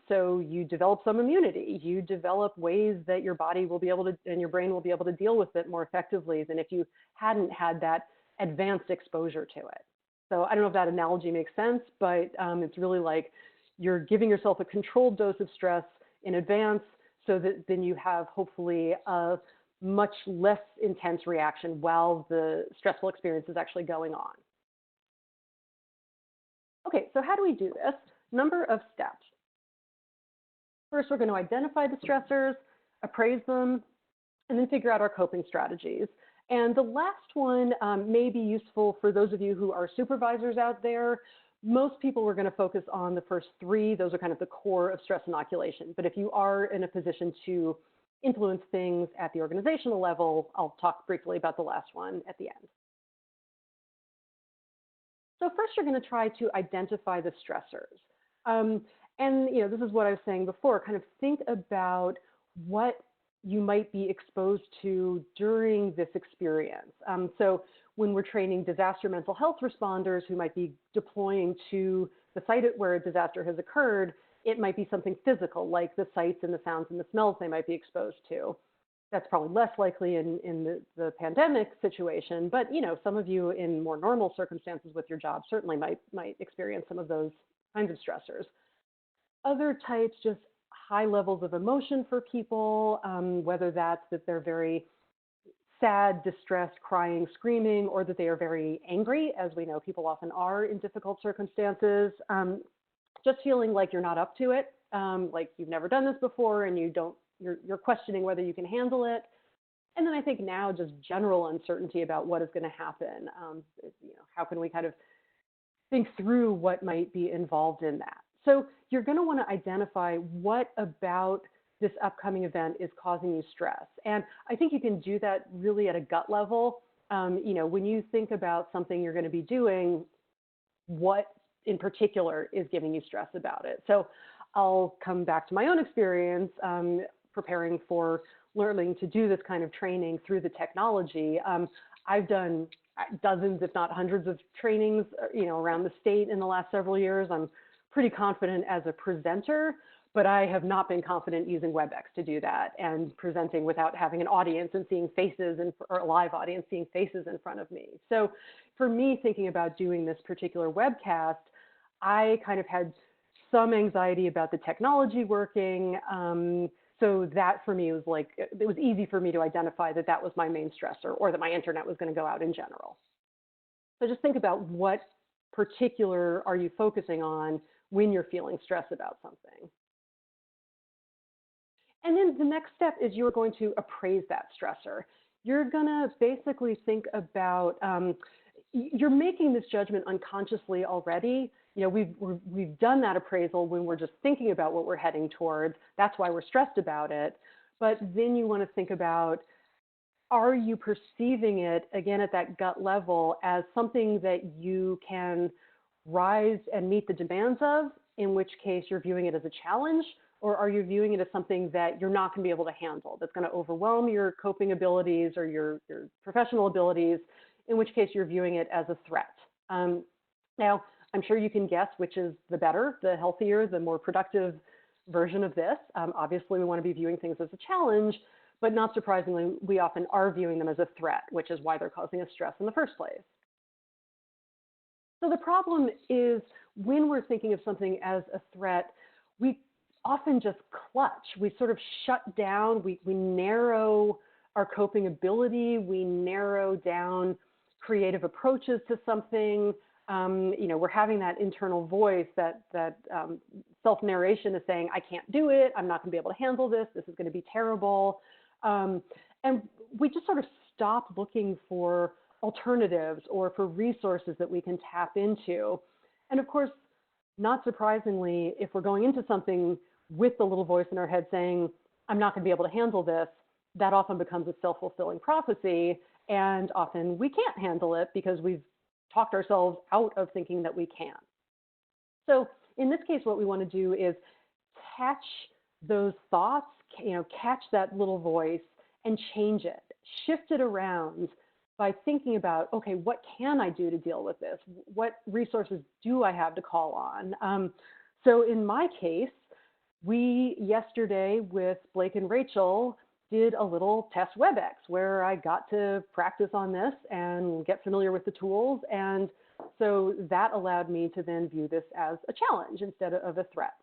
S3: So you develop some immunity. You develop ways that your body will be able to, and your brain will be able to deal with it more effectively than if you hadn't had that advanced exposure to it. So I don't know if that analogy makes sense, but it's really like you're giving yourself a controlled dose of stress in advance so that then you have hopefully a much less intense reaction while the stressful experience is actually going on. Okay, so how do we do this? Number of steps. First, we're going to identify the stressors, appraise them, and then figure out our coping strategies. And the last one may be useful for those of you who are supervisors out there. Most people are going to focus on the first three. Those are kind of the core of stress inoculation. But if you are in a position to influence things at the organizational level, I'll talk briefly about the last one at the end. So first, you're going to try to identify the stressors. And this is what I was saying before, kind of think about what you might be exposed to during this experience. So when we're training disaster mental health responders who might be deploying to the site where a disaster has occurred, it might be something physical, like the sights and the sounds and the smells they might be exposed to. That's probably less likely in the pandemic situation, but some of you in more normal circumstances with your job certainly might experience some of those kinds of stressors. Other types, just high levels of emotion for people, whether that's that they're very sad, distressed, crying, screaming, or that they are very angry, as we know people often are in difficult circumstances. Just feeling like you're not up to it, like you've never done this before and you're questioning whether you can handle it. And then I think now just general uncertainty about what is going to happen. How can we kind of think through what might be involved in that? So you're going to want to identify what about this upcoming event is causing you stress. And I think you can do that really at a gut level. When you think about something you're going to be doing, what in particular is giving you stress about it? So I'll come back to my own experience preparing for learning to do this kind of training through the technology. I've done dozens, if not hundreds of trainings, around the state in the last several years. I'm pretty confident as a presenter, but I have not been confident using WebEx to do that and presenting without having an audience and seeing faces or a live audience seeing faces in front of me. So for me, thinking about doing this particular webcast, I kind of had some anxiety about the technology working. So that for me was like, it was easy for me to identify that that was my main stressor or that my internet was going to go out in general. So just think about what particular are you focusing on when you're feeling stress about something. And then the next step is you're going to appraise that stressor. You're going to basically think about, you're making this judgment unconsciously already. We've done that appraisal when we're just thinking about what we're heading towards. That's why we're stressed about it. But then you want to think about, are you perceiving it, again, at that gut level as something that you can rise and meet the demands of, in which case you're viewing it as a challenge, or are you viewing it as something that you're not going to be able to handle, that's going to overwhelm your coping abilities or your professional abilities, in which case you're viewing it as a threat? Now, I'm sure you can guess which is the better, the healthier, the more productive version of this. Obviously, we want to be viewing things as a challenge, but not surprisingly, we often are viewing them as a threat, which is why they're causing us stress in the first place. So the problem is when we're thinking of something as a threat, we often just clutch. We sort of shut down. We narrow our coping ability. We narrow down creative approaches to something. We're having that internal voice, that self-narration is saying, I can't do it. I'm not going to be able to handle this. This is going to be terrible. And we just sort of stop looking for alternatives or for resources that we can tap into. And of course, not surprisingly, if we're going into something with the little voice in our head saying, I'm not going to be able to handle this, that often becomes a self-fulfilling prophecy. And often we can't handle it because we've talked ourselves out of thinking that we can. So in this case, what we want to do is catch those thoughts, catch that little voice and change it, shift it around by thinking about, okay, what can I do to deal with this? What resources do I have to call on? So in my case, we yesterday with Blake and Rachel did a little test WebEx where I got to practice on this and get familiar with the tools. And so that allowed me to then view this as a challenge instead of a threat.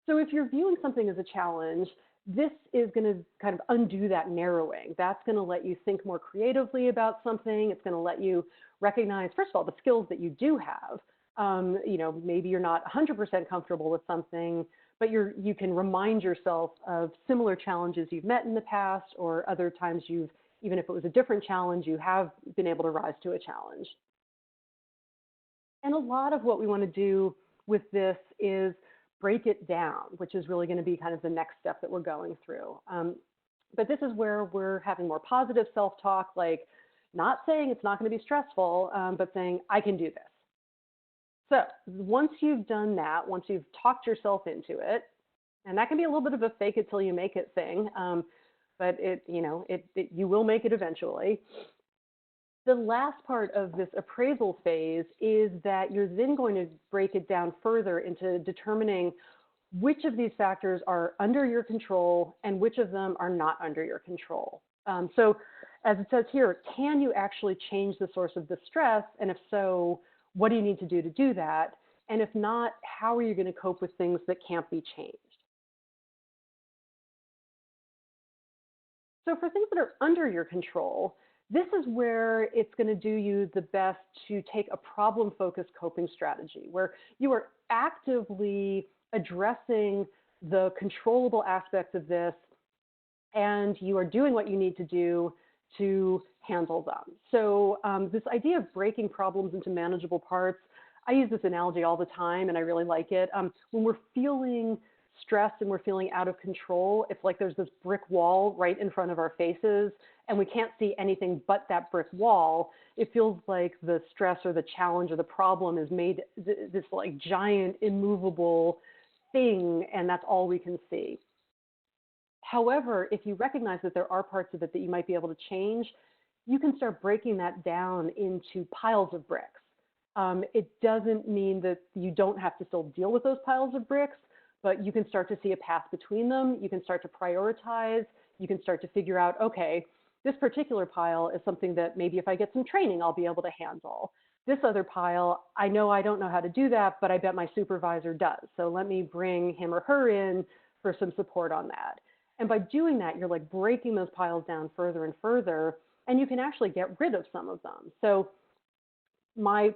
S3: So if you're viewing something as a challenge, this is going to kind of undo that narrowing. That's going to let you think more creatively about something. It's going to let you recognize, first of all, the skills that you do have. Maybe you're not 100% comfortable with something, but you can remind yourself of similar challenges you've met in the past, or other times even if it was a different challenge, you have been able to rise to a challenge. And a lot of what we want to do with this is break it down, which is really going to be kind of the next step that we're going through. But this is where we're having more positive self-talk, like not saying it's not going to be stressful, but saying, I can do this. So once you've done that, once you've talked yourself into it, and that can be a little bit of a fake it till you make it thing, but you will make it eventually. The last part of this appraisal phase is that you're then going to break it down further into determining which of these factors are under your control and which of them are not under your control. So as it says here, can you actually change the source of the stress? And if so, what do you need to do that? And if not, how are you going to cope with things that can't be changed? So for things that are under your control, this is where it's going to do you the best to take a problem-focused coping strategy, where you are actively addressing the controllable aspects of this, and you are doing what you need to do to handle them. So this idea of breaking problems into manageable parts, I use this analogy all the time, and I really like it. When we're feeling stressed and we're feeling out of control, it's like there's this brick wall right in front of our faces, and we can't see anything but that brick wall. It feels like the stress or the challenge or the problem is made this like giant immovable thing, and that's all we can see. However, if you recognize that there are parts of it that you might be able to change, you can start breaking that down into piles of bricks. It doesn't mean that you don't have to still deal with those piles of bricks, but you can start to see a path between them. You can start to prioritize. You can start to figure out, okay, this particular pile is something that maybe if I get some training, I'll be able to handle. This other pile, I know I don't know how to do that, but I bet my supervisor does. So let me bring him or her in for some support on that. And by doing that, you're like breaking those piles down further and further, and you can actually get rid of some of them. So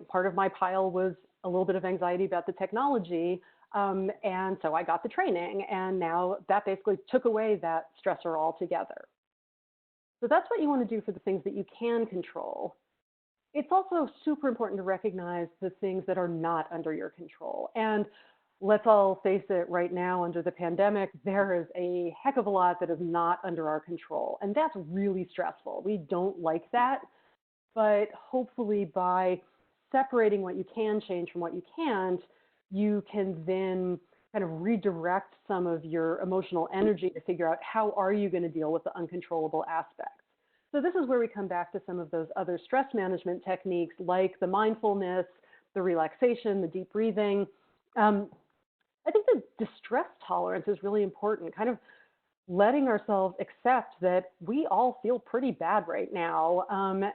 S3: part of my pile was a little bit of anxiety about the technology, and so I got the training, and now that basically took away that stressor altogether. So that's what you want to do for the things that you can control. It's also super important to recognize the things that are not under your control. And let's all face it, right now under the pandemic, there is a heck of a lot that is not under our control. And that's really stressful. We don't like that. But hopefully by separating what you can change from what you can't, you can then kind of redirect some of your emotional energy to figure out how are you going to deal with the uncontrollable aspects. So this is where we come back to some of those other stress management techniques like the mindfulness, the relaxation, the deep breathing. I think the distress tolerance is really important, kind of letting ourselves accept that we all feel pretty bad right now.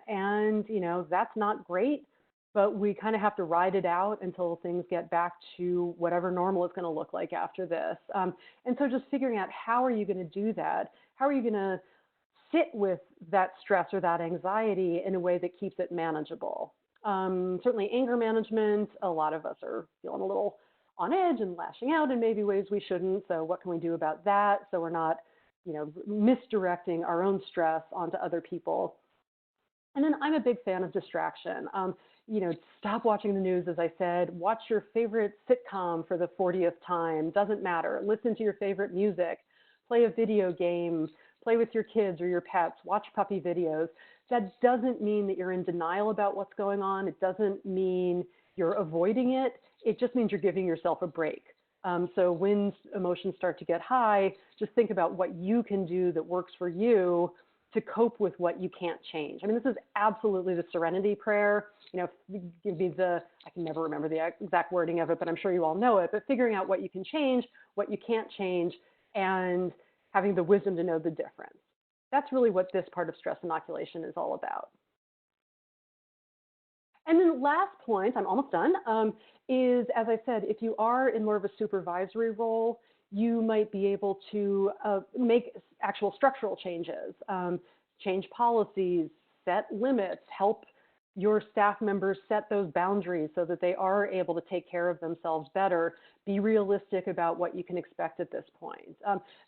S3: And, that's not great, but we kind of have to ride it out until things get back to whatever normal is going to look like after this. And so just figuring out how are you going to do that? How are you going to sit with that stress or that anxiety in a way that keeps it manageable? Certainly anger management, a lot of us are feeling a little on edge and lashing out in maybe ways we shouldn't. So what can we do about that so we're not, misdirecting our own stress onto other people? And then I'm a big fan of distraction. Stop watching the news, as I said. Watch your favorite sitcom for the 40th time. Doesn't matter. Listen to your favorite music. Play a video game. Play with your kids or your pets. Watch puppy videos. That doesn't mean that you're in denial about what's going on. It doesn't mean you're avoiding it. It just means you're giving yourself a break. So when emotions start to get high, just think about what you can do that works for you to cope with what you can't change. I mean, this is absolutely the serenity prayer. Give me I can never remember the exact wording of it, but I'm sure you all know it. But figuring out what you can change, what you can't change, and having the wisdom to know the difference. That's really what this part of stress inoculation is all about. And then last point, I'm almost done, is, as I said, if you are in more of a supervisory role, you might be able to make actual structural changes, change policies, set limits, help your staff members set those boundaries so that they are able to take care of themselves better. Be realistic about what you can expect at this point.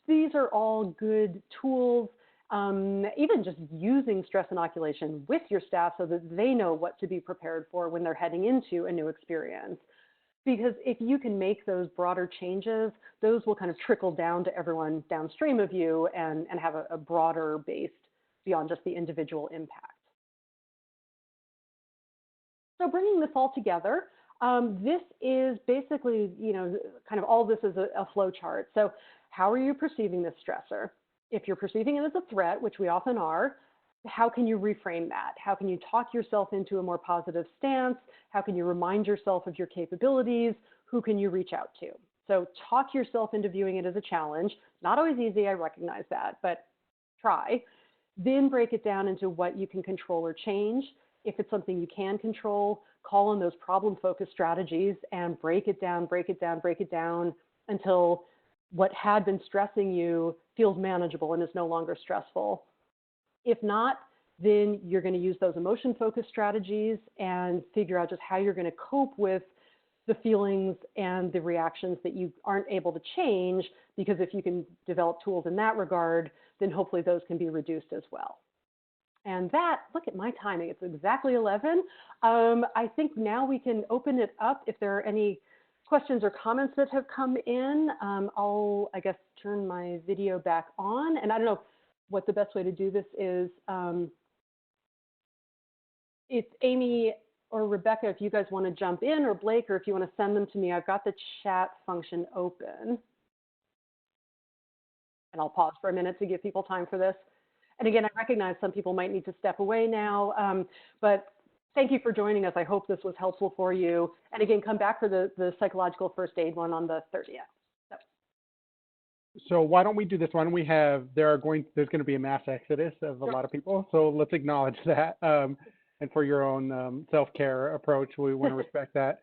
S3: These are all good tools. Even just using stress inoculation with your staff so that they know what to be prepared for when they're heading into a new experience. Because if you can make those broader changes, those will kind of trickle down to everyone downstream of you and have a broader base beyond just the individual impact. So bringing this all together, this is basically, kind of all this is a flow chart. So how are you perceiving this stressor? If you're perceiving it as a threat, which we often are, how can you reframe that? How can you talk yourself into a more positive stance? How can you remind yourself of your capabilities? Who can you reach out to? So talk yourself into viewing it as a challenge. Not always easy, I recognize that, but try. Then break it down into what you can control or change. If it's something you can control, call on those problem-focused strategies and break it down until what had been stressing you feels manageable and is no longer stressful. If not, then you're going to use those emotion-focused strategies and figure out just how you're going to cope with the feelings and the reactions that you aren't able to change, because if you can develop tools in that regard, then hopefully those can be reduced as well. And that, look at my timing, it's exactly 11. I think now we can open it up if there are any questions or comments that have come in. I'll, I guess, turn my video back on. And I don't know what the best way to do this is. It's Amy or Rebecca, if you guys want to jump in, or Blake, or if you want to send them to me. I've got the chat function open. And I'll pause for a minute to give people time for this. And again, I recognize some people might need to step away now, but thank you for joining us. I hope this was helpful for you. And again, come back for the psychological first aid one on the 30th.
S1: So why don't we do this? Why don't we have, there's going to be a mass exodus of a lot of people. So let's acknowledge that. And for your own self-care approach, we want to respect that.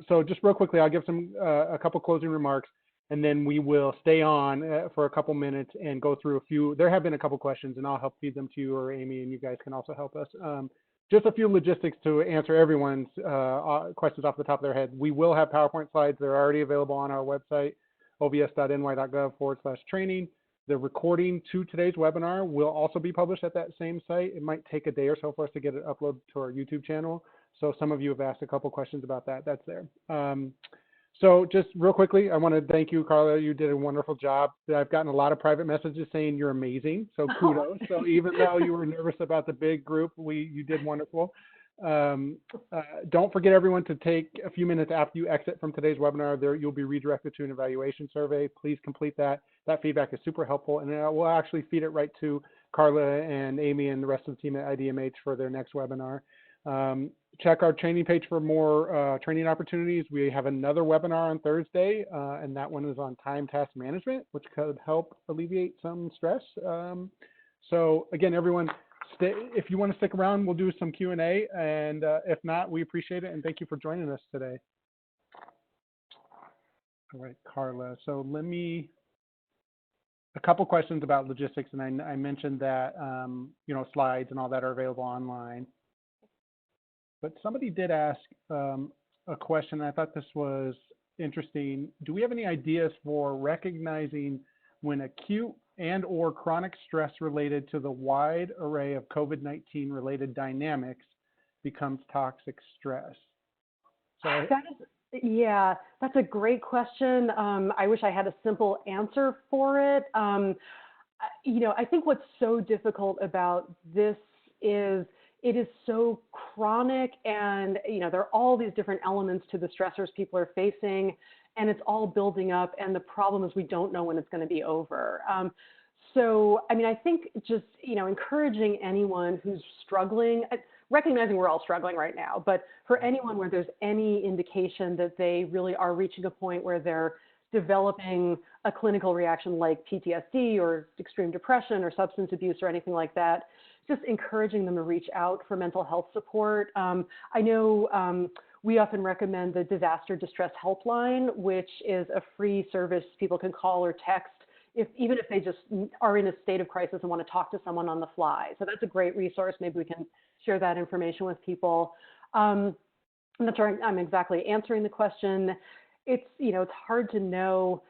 S1: So just real quickly, I'll give a couple closing remarks, and then we will stay on for a couple minutes and go through a few. There have been a couple questions, and I'll help feed them to you or Amy, and you guys can also help us. Just a few logistics to answer everyone's questions off the top of their head. We will have PowerPoint slides. They're already available on our website, ovs.ny.gov/training. The recording to today's webinar will also be published at that same site. It might take a day or so for us to get it uploaded to our YouTube channel. So some of you have asked a couple questions about that. That's there. So just real quickly, I want to thank you, Carla. You did a wonderful job. I've gotten a lot of private messages saying you're amazing. So kudos. So even though you were nervous about the big group, you did wonderful. Don't forget, everyone, to take a few minutes after you exit from today's webinar. There, you'll be redirected to an evaluation survey. Please complete that. That feedback is super helpful, and we'll actually feed it right to Carla and Amy and the rest of the team at IDMH for their next webinar. Check our training page for more training opportunities. We have another webinar on Thursday, and that one is on time task management, which could help alleviate some stress. So again, everyone, if you want to stick around, we'll do some Q&A, and if not, we appreciate it, and thank you for joining us today. All right, Carla, so a couple questions about logistics, and I mentioned that, slides and all that are available online. But somebody did ask a question, and I thought this was interesting. Do we have any ideas for recognizing when acute and or chronic stress related to the wide array of COVID-19 related dynamics becomes toxic stress? So
S3: that's a great question. I wish I had a simple answer for it. I think what's so difficult about this is it is so chronic, and there are all these different elements to the stressors people are facing, and it's all building up, and the problem is we don't know when it's going to be over. I think just encouraging anyone who's struggling, recognizing we're all struggling right now, but for anyone where there's any indication that they really are reaching a point where they're developing a clinical reaction like PTSD or extreme depression or substance abuse or anything like that, just encouraging them to reach out for mental health support. I know we often recommend the Disaster Distress Helpline, which is a free service people can call or text, even if they just are in a state of crisis and want to talk to someone on the fly. So that's a great resource. Maybe we can share that information with people. I'm not sure I'm exactly answering the question. It's hard to know.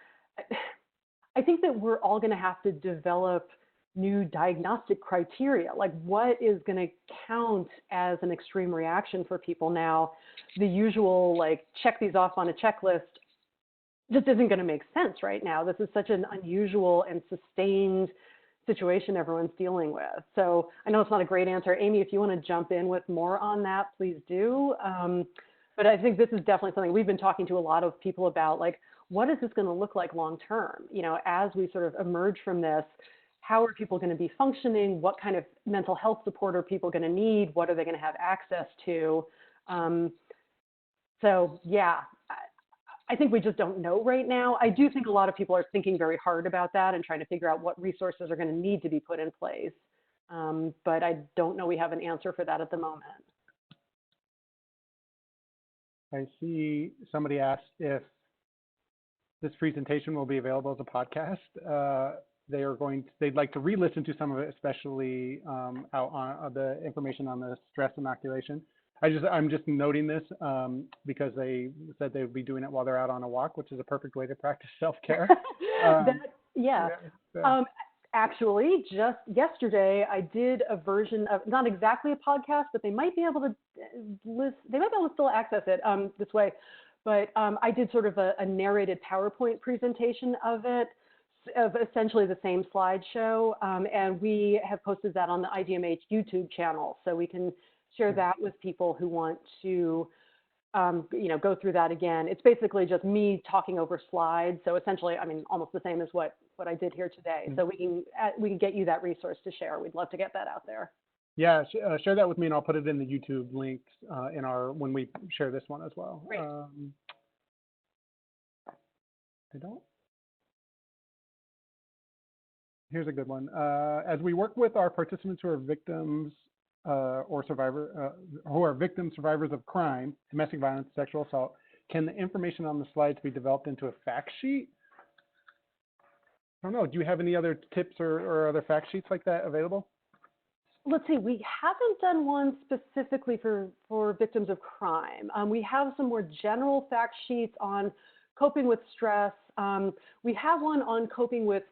S3: I think that we're all going to have to develop new diagnostic criteria, like what is going to count as an extreme reaction for people now. The usual, check these off on a checklist just isn't going to make sense right now. This is such an unusual and sustained situation everyone's dealing with. So I know it's not a great answer. Amy, if you want to jump in with more on that, please do. But I think this is definitely something we've been talking to a lot of people about, what is this going to look like long term? As we sort of emerge from this, how are people going to be functioning? What kind of mental health support are people going to need? What are they going to have access to? I think we just don't know right now. I do think a lot of people are thinking very hard about that and trying to figure out what resources are going to need to be put in place. But I don't know we have an answer for that at the moment.
S1: I see somebody asked if this presentation will be available as a podcast. They'd like to re-listen to some of it, especially out on the information on the stress inoculation. I'm just noting this because they said they would be doing it while they're out on a walk, which is a perfect way to practice self-care. Actually, just yesterday, I did a version of, not exactly a podcast, but they might be able to still access it this way. But I did sort of a narrated PowerPoint presentation of it, of essentially the same slideshow, and we have posted that on the IDMH YouTube channel, so we can share that with people who want to, go through that again. It's basically just me talking over slides, so essentially, almost the same as what I did here today. So we can get you that resource to share. We'd love to get that out there. Yeah, share that with me, and I'll put it in the YouTube links when we share this one as well.
S3: Great.
S1: Here's a good one. As we work with our participants who are victims or survivors of crime, domestic violence, sexual assault, can the information on the slides be developed into a fact sheet? I don't know. Do you have any other tips or other fact sheets like that available?
S3: Let's see, we haven't done one specifically for victims of crime. We have some more general fact sheets on coping with stress. We have one on coping with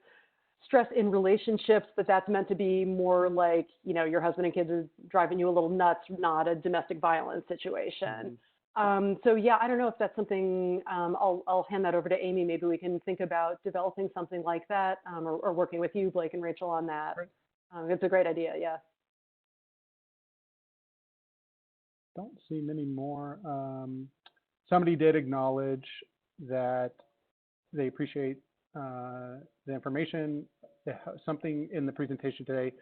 S3: stress in relationships, but that's meant to be more like, your husband and kids are driving you a little nuts, not a domestic violence situation. So yeah, I don't know if that's something, I'll hand that over to Amy. Maybe we can think about developing something like that, or working with you, Blake and Rachel, on that.
S1: Great.
S3: It's a great idea, yeah.
S1: Don't see many more. Somebody did acknowledge that they appreciate the information. Something in the presentation today.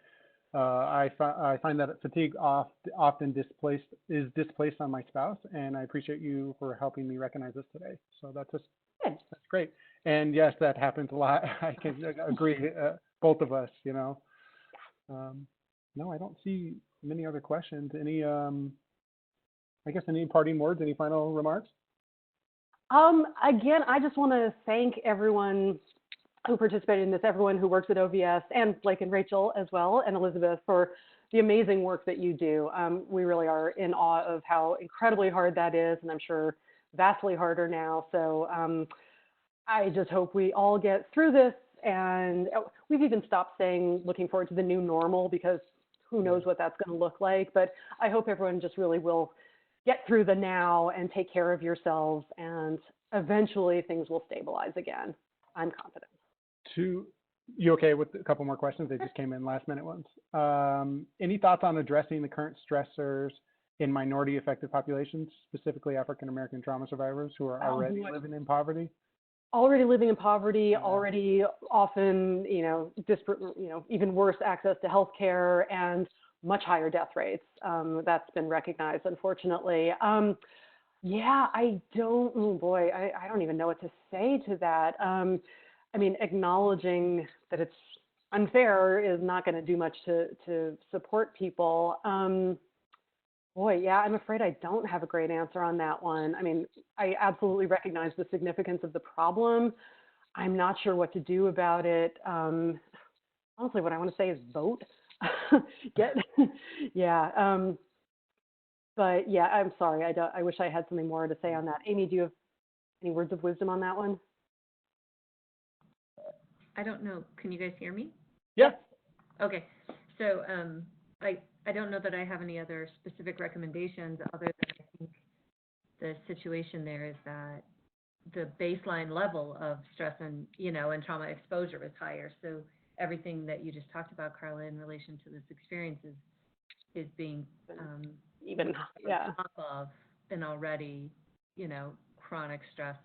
S1: I find that fatigue often is displaced on my spouse, and I appreciate you for helping me recognize this today. So that's great. And yes, that happens a lot. I can agree. Both of us, you know. No, I don't see many other questions. Any, I guess, any parting words? Any final remarks?
S3: Again, I just want to thank everyone who participated in this, everyone who works at OVS, and Blake and Rachel as well, and Elizabeth, for the amazing work that you do. We really are in awe of how incredibly hard that is, and I'm sure vastly harder now. So I just hope we all get through this, and we've even stopped saying looking forward to the new normal, because who knows what that's going to look like. But I hope everyone just really will get through the now and take care of yourselves, and eventually things will stabilize again. I'm confident.
S1: You okay with a couple more questions? They just came in last minute ones. Any thoughts on addressing the current stressors in minority affected populations, specifically African American trauma survivors who are already living in poverty? Already
S3: living in poverty, already often, disparate, even worse access to health care and much higher death rates. That's been recognized, unfortunately. Yeah, I don't even know what to say to that. I mean, acknowledging that it's unfair is not going to do much to support people. Yeah, I'm afraid I don't have a great answer on that one. I mean, I absolutely recognize the significance of the problem. I'm not sure what to do about it. Honestly, what I want to say is vote. Yeah. But yeah, I'm sorry. I wish I had something more to say on that. Amy, do you have any words of wisdom on that one?
S4: I don't know. Can you guys hear me?
S1: Yeah.
S4: Okay. So I don't know that I have any other specific recommendations, other than I think the situation there is that the baseline level of stress and and trauma exposure is higher. So everything that you just talked about, Carla, in relation to this experience is being
S3: even
S4: on top of an already chronic stress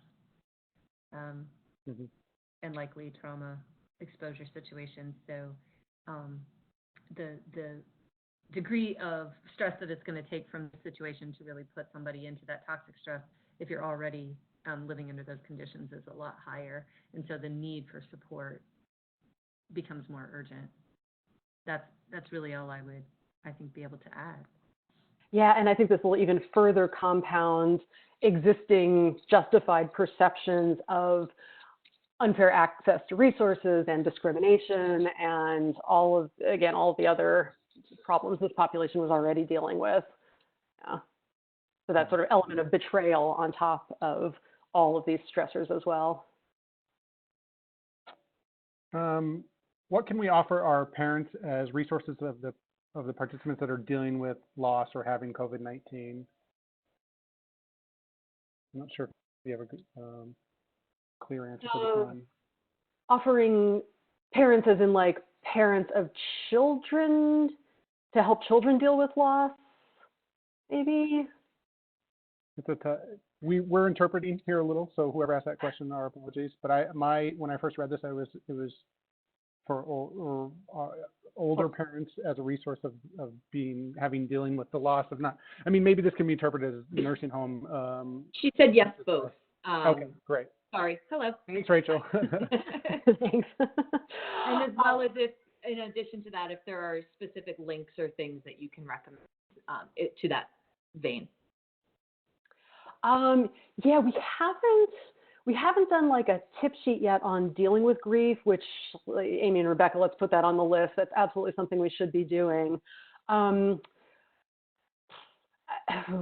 S4: and likely trauma exposure situation. So the degree of stress that it's going to take from the situation to really put somebody into that toxic stress, if you're already living under those conditions, is a lot higher. And so the need for support becomes more urgent. That's really all I would, I think, be able to add.
S3: Yeah, and I think this will even further compound existing justified perceptions of unfair access to resources and discrimination and all of the other problems this population was already dealing with. Yeah. So that sort of element of betrayal on top of all of these stressors as well.
S1: What can we offer our parents as resources of the participants that are dealing with loss or having COVID-19? I'm not sure if we have a good, clear answer to this one.
S3: Offering parents, as in like parents of children, to help children deal with loss, maybe?
S1: We're interpreting here a little, so whoever asked that question, our apologies. But when I first read this, it was for older parents as a resource of dealing with the loss of not. I mean, maybe this can be interpreted as nursing home.
S5: She said yes, both.
S1: Okay, great.
S5: Sorry. Hello.
S1: Thanks, Rachel.
S3: Thanks.
S5: And as well as if, in addition to that, if there are specific links or things that you can recommend to that vein.
S3: Yeah, we haven't done like a tip sheet yet on dealing with grief, which Amy and Rebecca, let's put that on the list. That's absolutely something we should be doing. Oh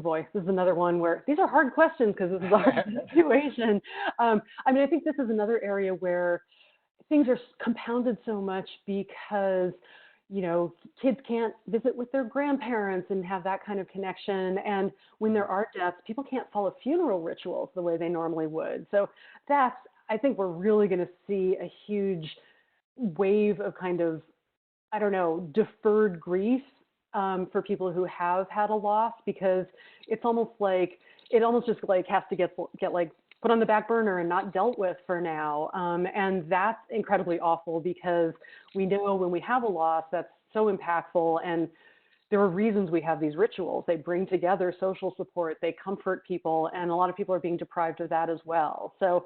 S3: boy, this is another one where these are hard questions because this is a hard situation. I mean, I think this is another area where things are compounded so much because, kids can't visit with their grandparents and have that kind of connection. And when there are deaths, people can't follow funeral rituals the way they normally would. So I think we're really going to see a huge wave of kind of, I don't know, deferred grief for people who have had a loss, because it almost just like has to get like put on the back burner and not dealt with for now. And that's incredibly awful, because we know when we have a loss, that's so impactful. And there are reasons we have these rituals. They bring together social support, they comfort people, and a lot of people are being deprived of that as well. So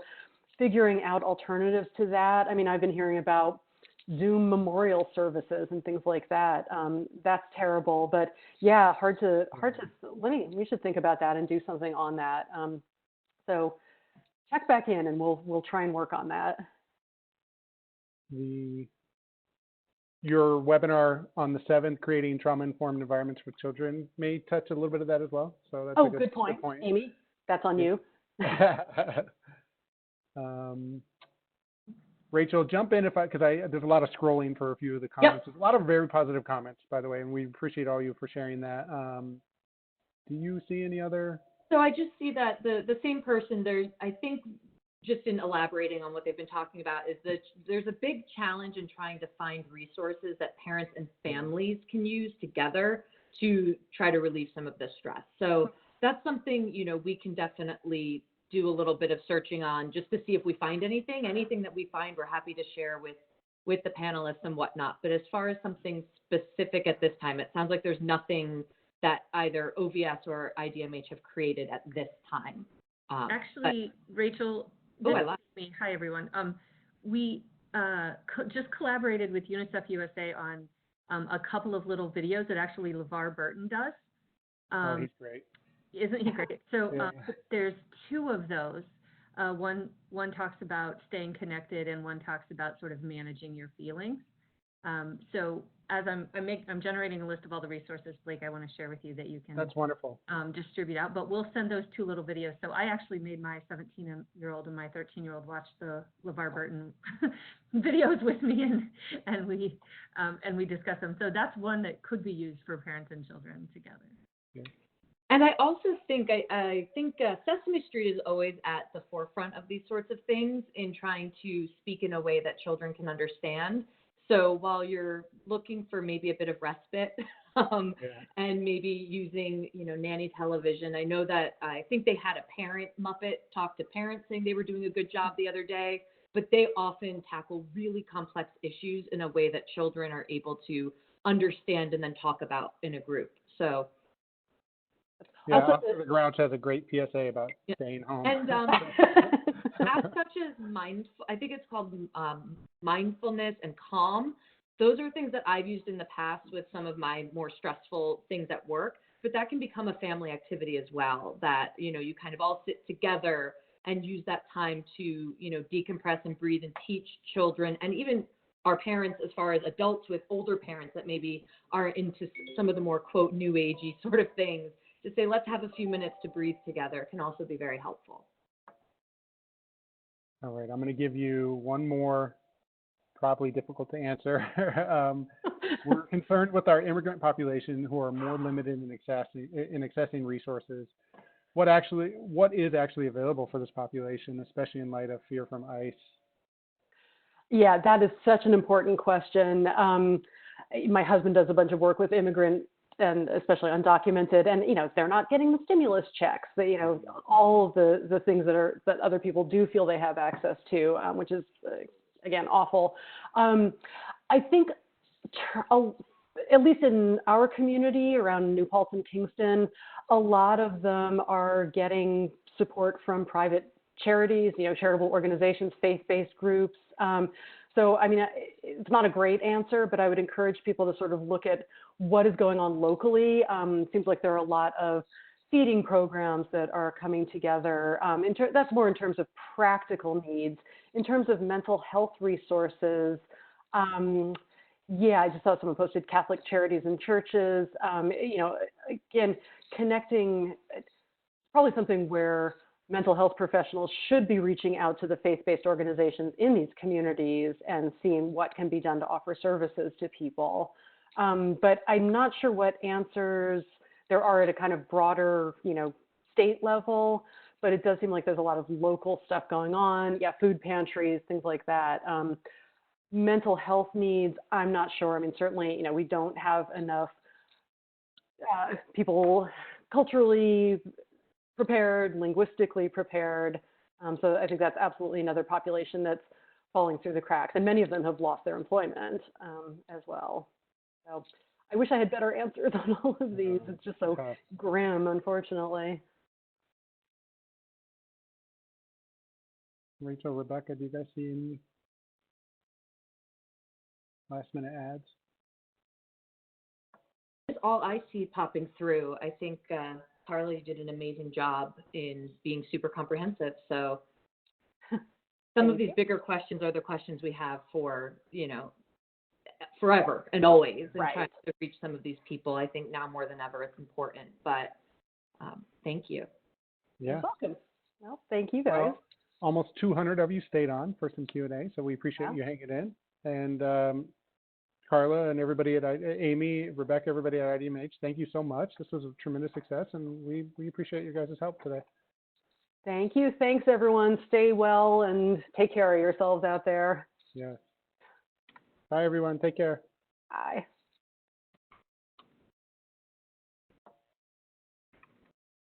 S3: figuring out alternatives to that. I mean, I've been hearing about Zoom memorial services and things like that. That's terrible, but yeah, we should think about that and do something on that. So check back in and we'll try and work on that.
S1: Your webinar on the 7th, creating trauma-informed environments for children, may touch a little bit of that as well. So that's a
S3: good point. Amy, that's on you.
S1: Rachel, jump in because there's a lot of scrolling for a few of the comments.
S3: Yep.
S1: There's a lot of very positive comments, by the way, and we appreciate all you for sharing that. Do you see any other?
S5: So I just see that the same person there, I think, just in elaborating on what they've been talking about, is that there's a big challenge in trying to find resources that parents and families can use together to try to relieve some of the stress. So that's something, we can definitely do a little bit of searching on, just to see if we find anything that we find, we're happy to share with the panelists and whatnot. But as far as something specific at this time, it sounds like there's nothing that either OVS or IDMH have created at this time.
S6: Actually, Rachel, hi everyone. We just collaborated with UNICEF USA on a couple of little videos that actually LeVar Burton does.
S1: He's great.
S6: Isn't he great? So there's 2 of those. One talks about staying connected, and one talks about sort of managing your feelings. So as I'm generating a list of all the resources, Blake, I want to share with you that you can.
S1: That's wonderful.
S6: Distribute out, but we'll send those 2 little videos. So I actually made my 17-year-old and my 13-year-old watch the LeVar Burton videos with me, and we discuss them. So that's one that could be used for parents and children together.
S1: Yeah.
S5: And I also think, I think Sesame Street is always at the forefront of these sorts of things in trying to speak in a way that children can understand. So while you're looking for maybe a bit of respite and maybe using, nanny television, I know that I think they had a parent Muppet talk to parents saying they were doing a good job the other day, but they often tackle really complex issues in a way that children are able to understand and then talk about in a group. So.
S1: Yeah, Oscar the Grouch has a great PSA about staying home.
S5: And apps such as I think it's called mindfulness and calm. Those are things that I've used in the past with some of my more stressful things at work, but that can become a family activity as well, that, you kind of all sit together and use that time to, decompress and breathe and teach children and even our parents, as far as adults with older parents that maybe are into some of the more, quote, new agey sort of things, to say, let's have a few minutes to breathe together can also be very helpful.
S1: All right, I'm going to give you one more, probably difficult to answer. We're concerned with our immigrant population who are more limited in accessing resources. What is actually available for this population, especially in light of fear from ICE? Yeah,
S3: that is such an important question. My husband does a bunch of work with immigrant and especially undocumented, and they're not getting the stimulus checks, all of the things that other people do feel they have access to, which is again awful. I think at least in our community around New Paltz and Kingston, a lot of them are getting support from private charities, charitable organizations, faith-based groups. So, I mean, it's not a great answer, but I would encourage people to sort of look at what is going on locally. It seems like there are a lot of feeding programs that are coming together. That's more in terms of practical needs. In terms of mental health resources, I just saw someone posted Catholic charities and churches. Again, connecting, probably something where mental health professionals should be reaching out to the faith-based organizations in these communities and seeing what can be done to offer services to people. But I'm not sure what answers there are at a kind of broader, state level, but it does seem like there's a lot of local stuff going on. Yeah, food pantries, things like that. Mental health needs, I'm not sure. I mean, certainly, we don't have enough people culturally prepared, linguistically prepared. So I think that's absolutely another population that's falling through the cracks. And many of them have lost their employment as well. So I wish I had better answers on all of these. It's just so grim, unfortunately.
S1: Rachel, Rebecca, do you guys see any last minute ads?
S5: That's all I see popping through. I think Carly did an amazing job in being super comprehensive. So some of these bigger questions are the questions we have for, forever and always. And trying to reach some of these people, I think now more than ever it's important. But thank you.
S1: Yeah.
S3: You're welcome. Well, thank you guys.
S1: Well, almost 200 of you stayed on for some Q&A, so we appreciate you hanging in. And Carla and everybody at Amy, Rebecca, everybody at IDMH, thank you so much. This was a tremendous success, and we appreciate your guys' help today.
S3: Thank you. Thanks, everyone. Stay well and take care of yourselves out there.
S1: Yeah. Bye, everyone. Take care.
S3: Bye.